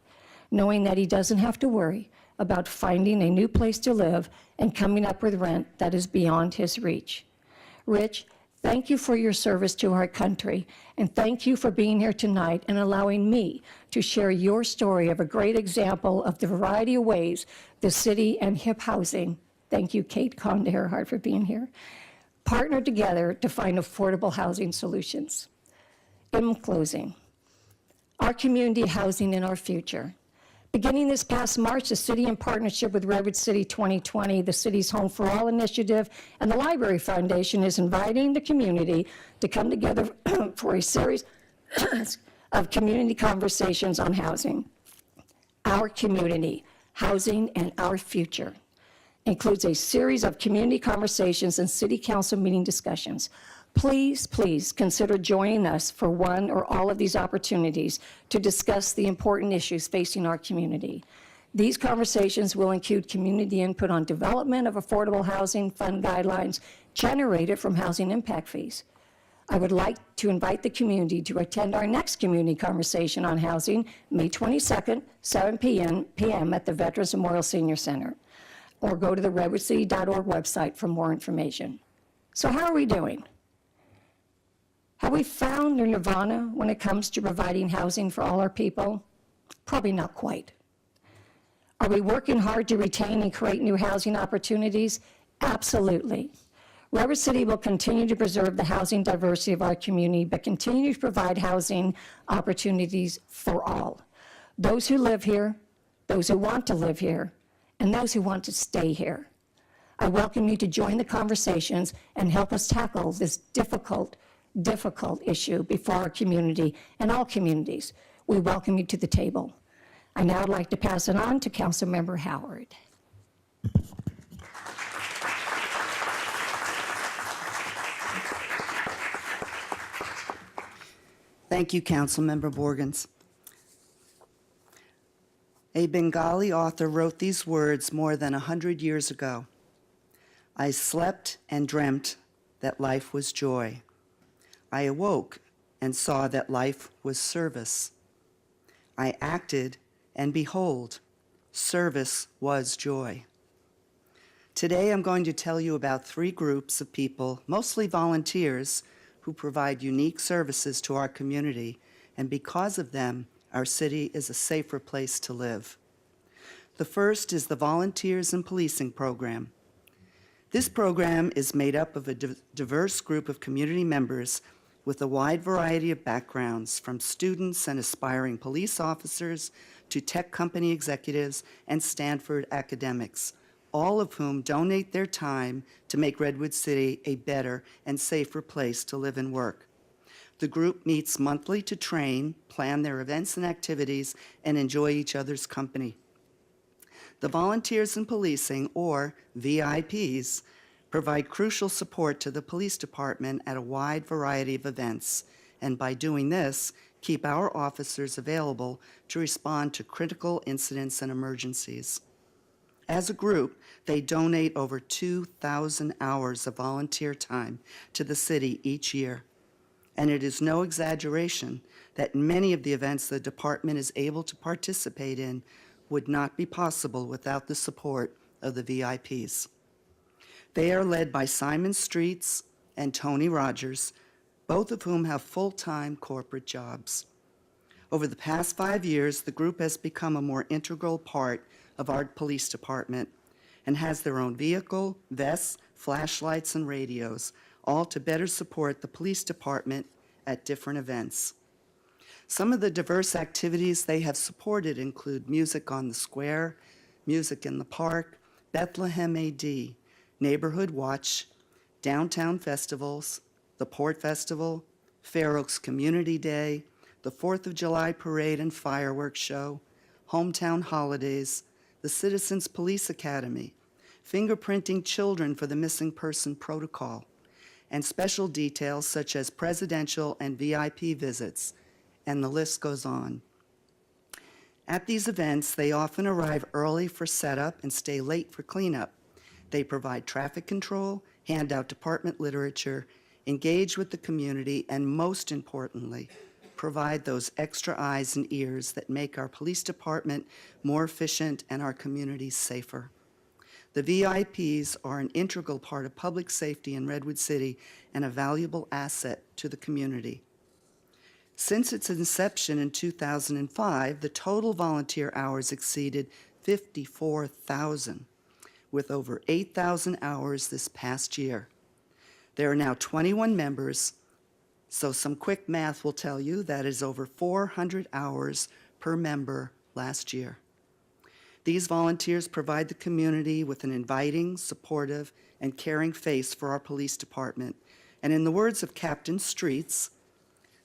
knowing that he doesn't have to worry about finding a new place to live and coming up with rent that is beyond his reach. Rich, thank you for your service to our country, and thank you for being here tonight and allowing me to share your story of a great example of the variety of ways the city and HIP Housing, thank you, Kate Conde-Earhart, for being here, partner together to find affordable housing solutions. In closing, our community housing in our future. Beginning this past March, the city, in partnership with Redwood City 2020, the City's Home for All initiative, and the Library Foundation is inviting the community to come together for a series of community conversations on housing. Our community, housing, and our future includes a series of community conversations and city council meeting discussions. Please, please consider joining us for one or all of these opportunities to discuss the important issues facing our community. These conversations will include community input on development of affordable housing fund guidelines generated from housing impact fees. I would like to invite the community to attend our next community conversation on housing, May 22nd, 7 p.m. at the Veterans Memorial Senior Center, or go to the redwoodcity.org website for more information. So how are we doing? Have we found our nirvana when it comes to providing housing for all our people? Probably not quite. Are we working hard to retain and create new housing opportunities? Absolutely. Redwood City will continue to preserve the housing diversity of our community, but continue to provide housing opportunities for all. Those who live here, those who want to live here, and those who want to stay here. I welcome you to join the conversations and help us tackle this difficult issue before our community and all communities. We welcome you to the table. I now would like to pass it on to Councilmember Howard. Thank you, Councilmember Borgens. A Bengali author wrote these words more than 100 years ago. I slept and dreamt that life was joy. I awoke and saw that life was service. I acted, and behold, service was joy. Today I'm going to tell you about 3 groups of people, mostly volunteers, who provide unique services to our community, and because of them, our city is a safer place to live. The first is the Volunteers in Policing program. This program is made up of a diverse group of community members with a wide variety of backgrounds, from students and aspiring police officers to tech company executives and Stanford academics, all of whom donate their time to make Redwood City a better and safer place to live and work. The group meets monthly to train, plan their events and activities, and enjoy each other's company. The Volunteers in Policing, or VIPs, provide crucial support to the police department at a wide variety of events, and by doing this, keep our officers available to respond to critical incidents and emergencies. As a group, they donate over 2,000 hours of volunteer time to the city each year. And it is no exaggeration that many of the events the department is able to participate in would not be possible without the support of the VIPs. They are led by Simon Streets and Tony Rogers, both of whom have full-time corporate jobs. Over the past 5 years, the group has become a more integral part of our police department and has their own vehicle, vests, flashlights, and radios, all to better support the police department at different events. Some of the diverse activities they have supported include Music on the Square, Music in the Park, Bethlehem AD, Neighborhood Watch, Downtown Festivals, the Port Festival, Fair Oaks Community Day, the 4th of July Parade and Fireworks Show, Hometown Holidays, the Citizens Police Academy, Fingerprinting Children for the Missing Person Protocol, and special details such as presidential and VIP visits, and the list goes on. At these events, they often arrive early for setup and stay late for cleanup. They provide traffic control, hand out department literature, engage with the community, and most importantly, provide those extra eyes and ears that make our police department more efficient and our communities safer. The VIPs are an integral part of public safety in Redwood City and a valuable asset to the community. Since its inception in 2005, the total volunteer hours exceeded 54,000, with over 8,000 hours this past year. There are now 21 members, so some quick math will tell you that is over 400 hours per member last year. These volunteers provide the community with an inviting, supportive, and caring face for our police department. And in the words of Captain Streets,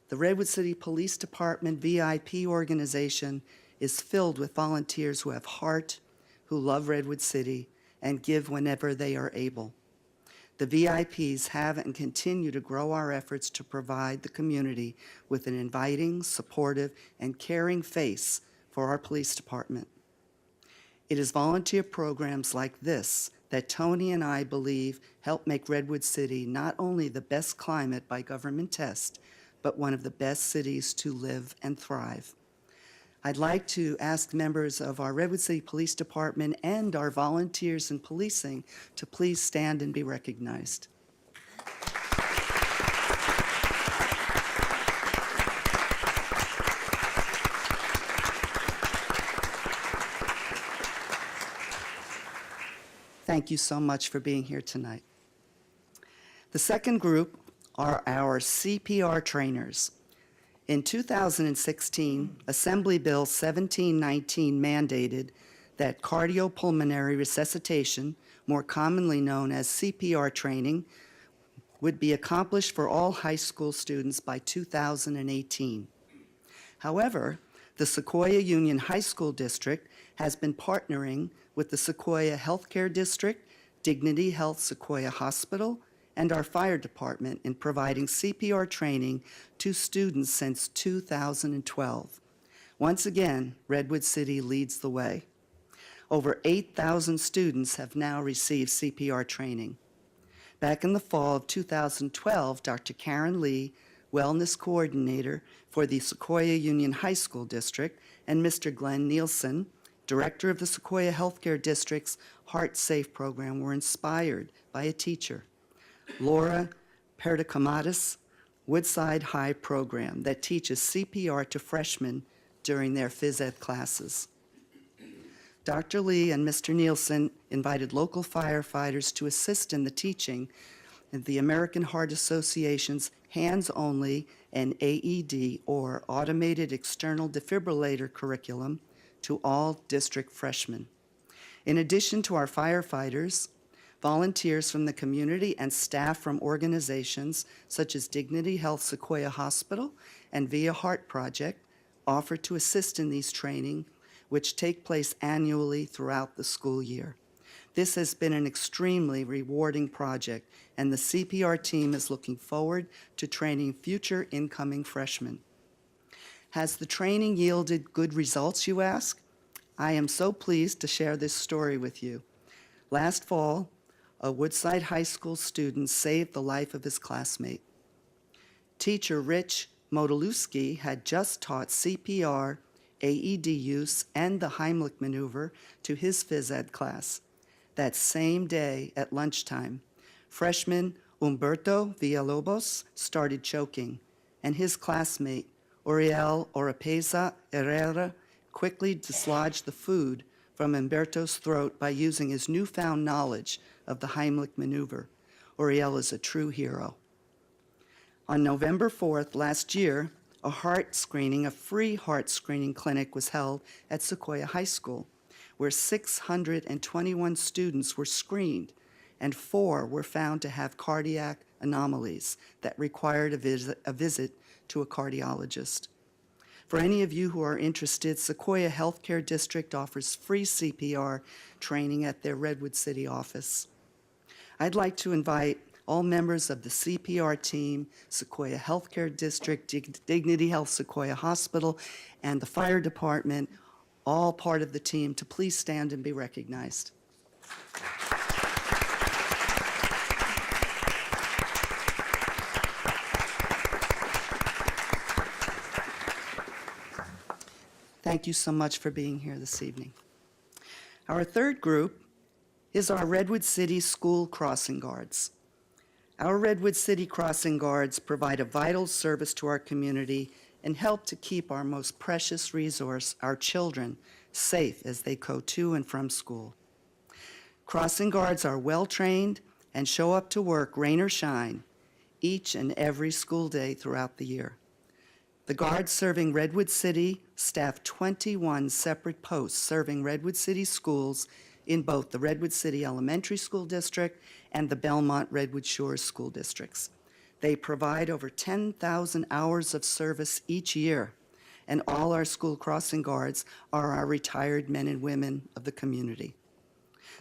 the Redwood City Police Department VIP organization is filled with volunteers who have heart, who love Redwood City, and give whenever they are able. The VIPs have and continue to grow our efforts to provide the community with an inviting, supportive, and caring face for our police department. It is volunteer programs like this that Tony and I believe help make Redwood City not only the best climate by government test, but one of the best cities to live and thrive. I'd like to ask members of our Redwood City Police Department and our volunteers in policing to please stand and be recognized. Thank you so much for being here tonight. The second group are our CPR trainers. In 2016, Assembly Bill 1719 mandated that cardiopulmonary resuscitation, more commonly known as CPR training, would be accomplished for all high school students by 2018. However, the Sequoia Union High School District has been partnering with the Sequoia Healthcare District, Dignity Health Sequoia Hospital, and our fire department in providing CPR training to students since 2012. Once again, Redwood City leads the way. Over 8,000 students have now received CPR training. Back in the fall of 2012, Dr. Karen Lee, Wellness Coordinator for the Sequoia Union High School District, and Mr. Glenn Nielsen, Director of the Sequoia Healthcare District's Heart Safe program, were inspired by a teacher, Laura Perdicamatis, Woodside High program that teaches CPR to freshmen during their phys ed classes. Dr. Lee and Mr. Nielsen invited local firefighters to assist in the teaching of the American Heart Association's hands-only and AED, or Automated External Defibrillator curriculum, to all district freshmen. In addition to our firefighters, volunteers from the community and staff from organizations such as Dignity Health Sequoia Hospital and Via Heart Project offer to assist in these training, which take place annually throughout the school year. This has been an extremely rewarding project, and the CPR team is looking forward to training future incoming freshmen. Has the training yielded good results, you ask? I am so pleased to share this story with you. Last fall, a Woodside High School student saved the life of his classmate. Teacher Rich Modolewski had just taught CPR, AED use, and the Heimlich maneuver to his phys ed class. That same day at lunchtime, freshman Humberto Villalobos started choking, and his classmate, Oriel Oropeza Herrera, quickly dislodged the food from Humberto's throat by using his newfound knowledge of the Heimlich maneuver. Oriel is a true hero. On November 4th last year, a free heart screening clinic was held at Sequoia High School, where 621 students were screened, and 4 were found to have cardiac anomalies that required a visit to a cardiologist. For any of you who are interested, Sequoia Healthcare District offers free CPR training at their Redwood City office. I'd like to invite all members of the CPR team, Sequoia Healthcare District, Dignity Health Sequoia Hospital, and the fire department, all part of the team, to please stand and be recognized. Thank you so much for being here this evening. Our third group is our Redwood City School Crossing Guards. Our Redwood City Crossing Guards provide a vital service to our community and help to keep our most precious resource, our children, safe as they go to and from school. Crossing guards are well-trained and show up to work, rain or shine, each and every school day throughout the year. The guards serving Redwood City staff 21 separate posts serving Redwood City schools in both the Redwood City Elementary School District and the Belmont Redwood Shores School Districts. They provide over 10,000 hours of service each year, and all our school crossing guards are our retired men and women of the community.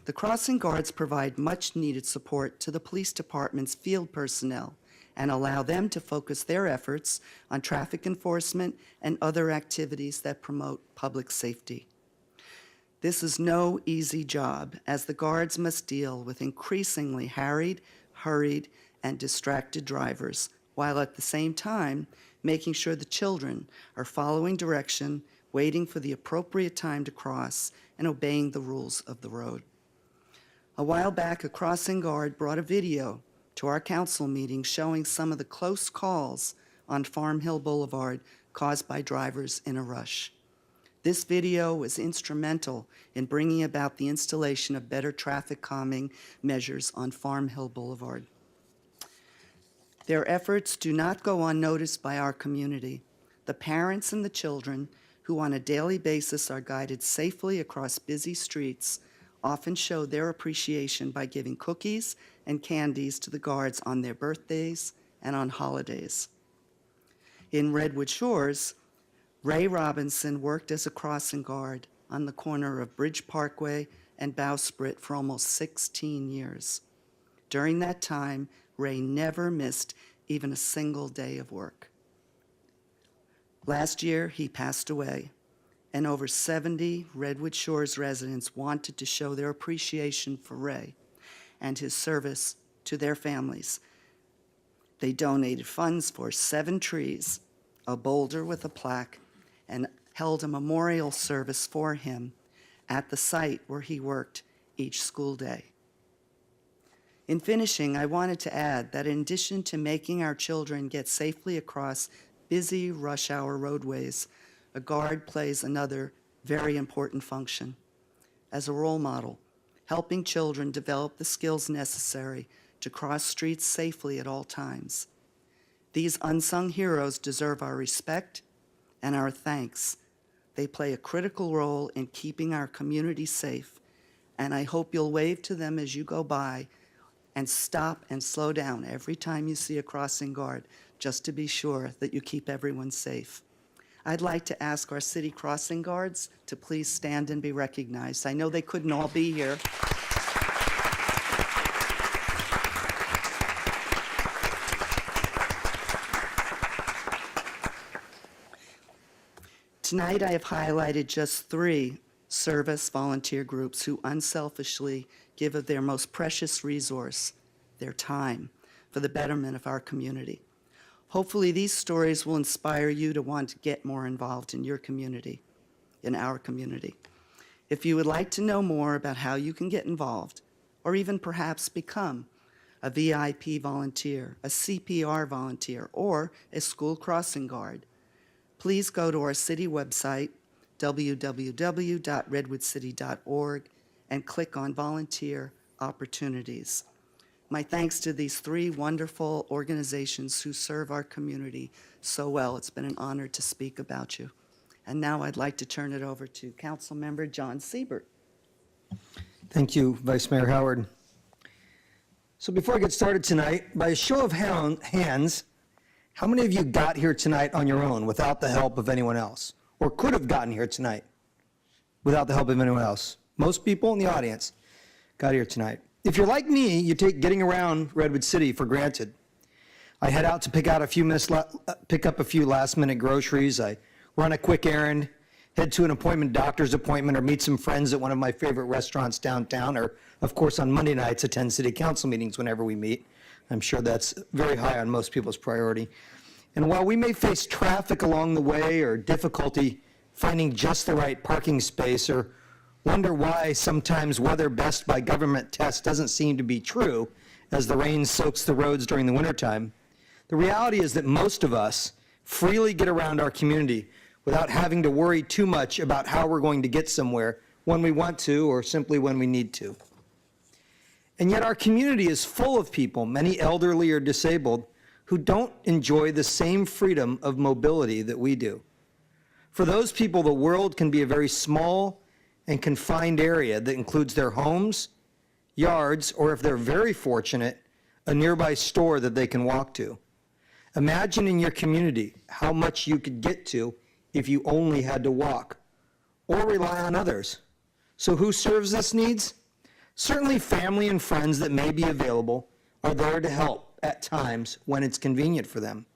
The crossing guards provide much-needed support to the police department's field personnel and allow them to focus their efforts on traffic enforcement and other activities that promote public safety. This is no easy job, as the guards must deal with increasingly harried, hurried, and distracted drivers, while at the same time making sure the children are following direction, waiting for the appropriate time to cross, and obeying the rules of the road. A while back, a crossing guard brought a video to our council meeting showing some of the close calls on Farm Hill Boulevard caused by drivers in a rush. This video was instrumental in bringing about the installation of better traffic calming measures on Farm Hill Boulevard. Their efforts do not go unnoticed by our community. The parents and the children, who on a daily basis are guided safely across busy streets, often show their appreciation by giving cookies and candies to the guards on their birthdays and on holidays. In Redwood Shores, Ray Robinson worked as a crossing guard on the corner of Bridge Parkway and Bowsprit for almost 16 years. During that time, Ray never missed even a single day of work. Last year, he passed away, and over 70 Redwood Shores residents wanted to show their appreciation for Ray and his service to their families. They donated funds for 7 trees, a boulder with a plaque, and held a memorial service for him at the site where he worked each school day. In finishing, I wanted to add that in addition to making our children get safely across busy rush hour roadways, a guard plays another very important function as a role model, helping children develop the skills necessary to cross streets safely at all times. These unsung heroes deserve our respect and our thanks. They play a critical role in keeping our community safe, and I hope you'll wave to them as you go by and stop and slow down every time you see a crossing guard, just to be sure that you keep everyone safe. I'd like to ask our city crossing guards to please stand and be recognized. I know they couldn't all be here. Tonight, I have highlighted just 3 service volunteer groups who unselfishly give of their most precious resource, their time, for the betterment of our community. Hopefully, these stories will inspire you to want to get more involved in your community, in our community. If you would like to know more about how you can get involved, or even perhaps become a VIP volunteer, a CPR volunteer, or a school crossing guard, please go to our city website, www.redwoodcity.org, and click on Volunteer Opportunities. My thanks to these 3 wonderful organizations who serve our community so well. It's been an honor to speak about you. And now I'd like to turn it over to Councilmember John Siebert. Thank you, Vice Mayor Howard. So before I get started tonight, by a show of hands, how many of you got here tonight on your own without the help of anyone else? Or could have gotten here tonight without the help of anyone else? Most people in the audience got here tonight. If you're like me, you take getting around Redwood City for granted. I head out to pick up a few last-minute groceries. I run a quick errand, head to an appointment, doctor's appointment, or meet some friends at one of my favorite restaurants downtown, or, of course, on Monday nights, attend city council meetings whenever we meet. I'm sure that's very high on most people's priority. And while we may face traffic along the way or difficulty finding just the right parking space, or wonder why sometimes weather best by government tests doesn't seem to be true as the rain soaks the roads during the wintertime, the reality is that most of us freely get around our community without having to worry too much about how we're going to get somewhere when we want to or simply when we need to. And yet our community is full of people, many elderly or disabled, who don't enjoy the same freedom of mobility that we do. For those people, the world can be a very small and confined area that includes their homes, yards, or if they're very fortunate, a nearby store that they can walk to. Imagine in your community how much you could get to if you only had to walk or rely on others. So who serves this needs? Certainly family and friends that may be available are there to help at times when it's convenient for them.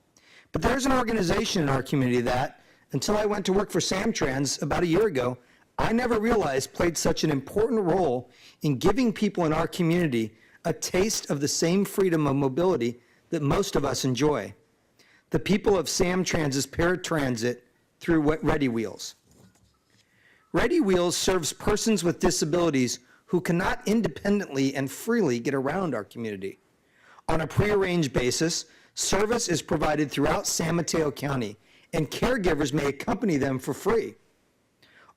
But there's an organization in our community that, until I went to work for Samtrans about a year ago, I never realized played such an important role in giving people in our community a taste of the same freedom of mobility that most of us enjoy. The people of Samtrans's paratransit through Ready Wheels. Ready Wheels serves persons with disabilities who cannot independently and freely get around our community. On a prearranged basis, service is provided throughout San Mateo County, and caregivers may accompany them for free.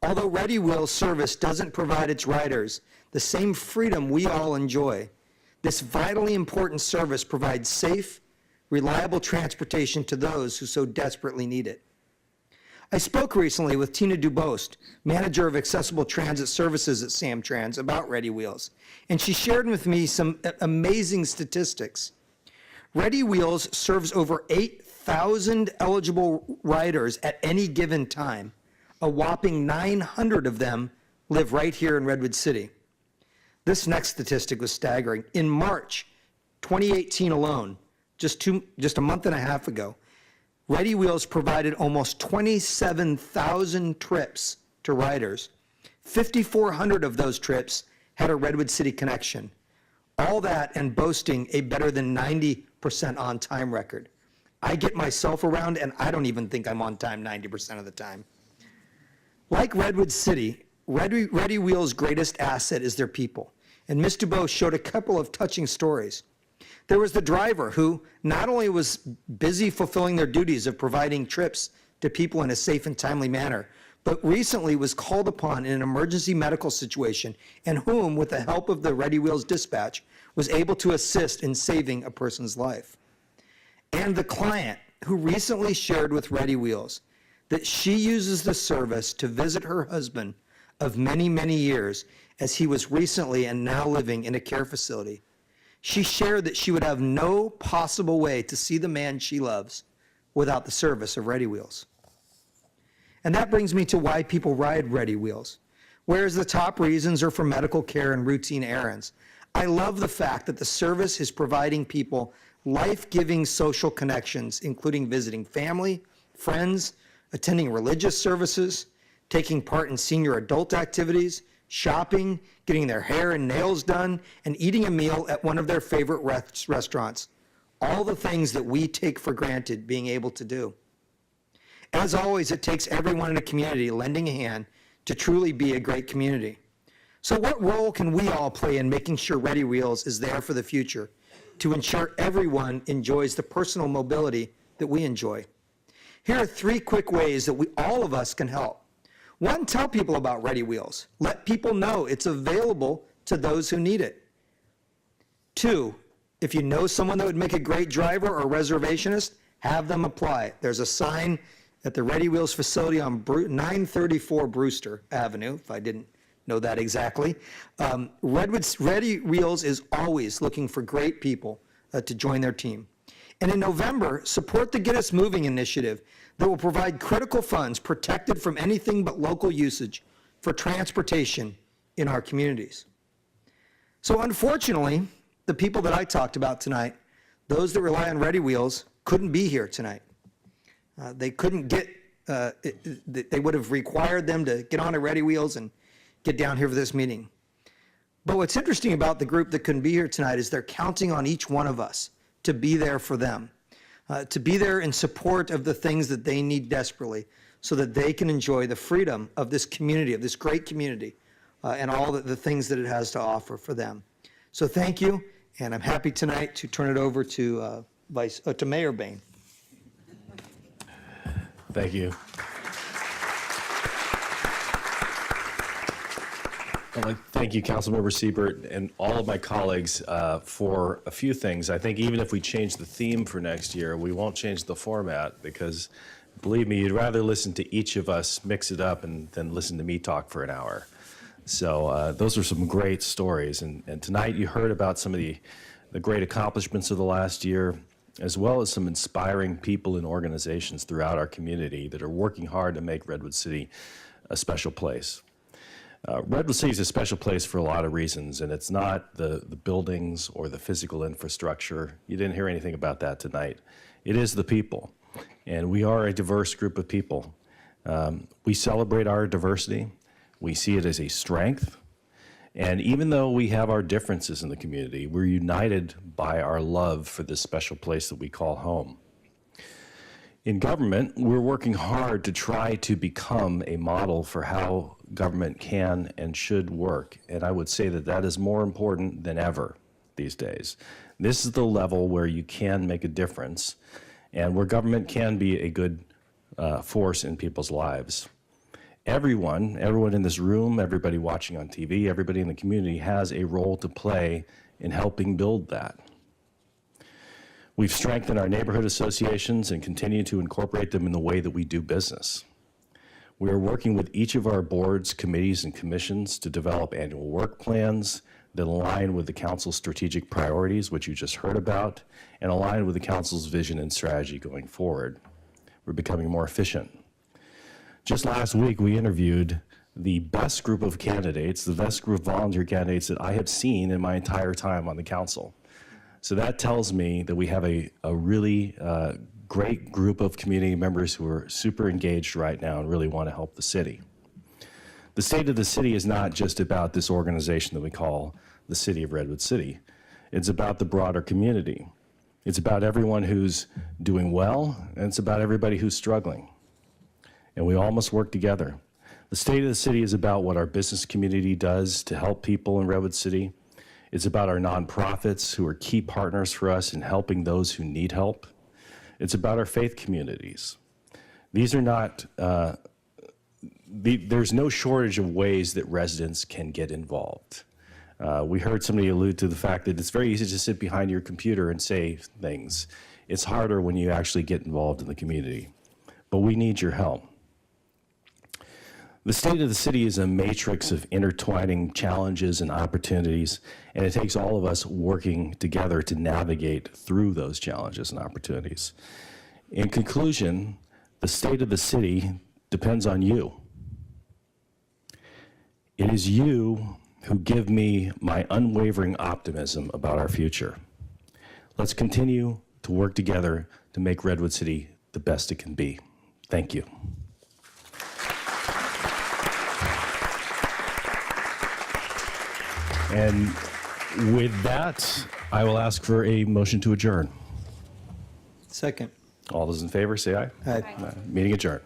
Although Ready Wheels service doesn't provide its riders the same freedom we all enjoy, this vitally important service provides safe, reliable transportation to those who so desperately need it. I spoke recently with Tina Dubost, manager of accessible transit services at Samtrans, about Ready Wheels, and she shared with me some amazing statistics. Ready Wheels serves over 8,000 eligible riders at any given time. A whopping 900 of them live right here in Redwood City. This next statistic was staggering. In March 2018 alone, just a month and a half ago, Ready Wheels provided almost 27,000 trips to riders. 5,400 of those trips had a Redwood City connection. All that and boasting a better than 90% on-time record. I get myself around and I don't even think I'm on time 90% of the time. Like Redwood City, Ready Wheels' greatest asset is their people. And Ms. Dubois showed a couple of touching stories. There was the driver who not only was busy fulfilling their duties of providing trips to people in a safe and timely manner, but recently was called upon in an emergency medical situation and whom, with the help of the Ready Wheels dispatch, was able to assist in saving a person's life. And the client who recently shared with Ready Wheels that she uses the service to visit her husband of many, many years as he was recently and now living in a care facility. She shared that she would have no possible way to see the man she loves without the service of Ready Wheels. And that brings me to why people ride Ready Wheels. Whereas the top reasons are for medical care and routine errands, I love the fact that the service is providing people life-giving social connections, including visiting family, friends, attending religious services, taking part in senior adult activities, shopping, getting their hair and nails done, and eating a meal at one of their favorite restaurants. All the things that we take for granted being able to do. As always, it takes everyone in a community lending a hand to truly be a great community. So what role can we all play in making sure Ready Wheels is there for the future to ensure everyone enjoys the personal mobility that we enjoy? Here are 3 quick ways that all of us can help. 1, tell people about Ready Wheels. Let people know it's available to those who need it. 2, if you know someone that would make a great driver or reservationist, have them apply. There's a sign at the Ready Wheels facility on 934 Brewster Avenue, if I didn't know that exactly. Ready Wheels is always looking for great people to join their team. And in November, support the Get Us Moving initiative that will provide critical funds protected from anything but local usage for transportation in our communities. So unfortunately, the people that I talked about tonight, those that rely on Ready Wheels, couldn't be here tonight. They couldn't get, they would have required them to get on a Ready Wheels and get down here for this meeting. But what's interesting about the group that couldn't be here tonight is they're counting on each one of us to be there for them, to be there in support of the things that they need desperately so that they can enjoy the freedom of this community, of this great community, and all the things that it has to offer for them. So thank you, and I'm happy tonight to turn it over to Mayor Bain. Thank you. Well, thank you, Councilmember Siebert, and all of my colleagues for a few things. I think even if we change the theme for next year, we won't change the format because, believe me, you'd rather listen to each of us mix it up and then listen to me talk for an hour. So those are some great stories. And tonight you heard about some of the great accomplishments of the last year, as well as some inspiring people and organizations throughout our community that are working hard to make Redwood City a special place. Redwood City is a special place for a lot of reasons, and it's not the buildings or the physical infrastructure. You didn't hear anything about that tonight. It is the people, and we are a diverse group of people. We celebrate our diversity. We see it as a strength, and even though we have our differences in the community, we're united by our love for this special place that we call home. In government, we're working hard to try to become a model for how government can and should work. And I would say that that is more important than ever these days. This is the level where you can make a difference and where government can be a good force in people's lives. Everyone in this room, everybody watching on TV, everybody in the community has a role to play in helping build that. We've strengthened our neighborhood associations and continue to incorporate them in the way that we do business. We are working with each of our boards, committees, and commissions to develop annual work plans that align with the council's strategic priorities, which you just heard about, and align with the council's vision and strategy going forward. We're becoming more efficient. Just last week, we interviewed the best group of candidates, the best group of volunteer candidates that I have seen in my entire time on the council. So that tells me that we have a really great group of community members who are super engaged right now and really want to help the city. The state of the city is not just about this organization that we call the City of Redwood City. It's about the broader community. It's about everyone who's doing well, and it's about everybody who's struggling. And we all must work together. The state of the city is about what our business community does to help people in Redwood City. It's about our nonprofits who are key partners for us in helping those who need help. It's about our faith communities. These are not, there's no shortage of ways that residents can get involved. We heard somebody allude to the fact that it's very easy to sit behind your computer and say things. It's harder when you actually get involved in the community. But we need your help. The state of the city is a matrix of intertwining challenges and opportunities, and it takes all of us working together to navigate through those challenges and opportunities. In conclusion, the state of the city depends on you. It is you who give me my unwavering optimism about our future. Let's continue to work together to make Redwood City the best it can be. Thank you. And with that, I will ask for a motion to adjourn. Second. All those in favor, say aye. Aye. Meeting adjourned.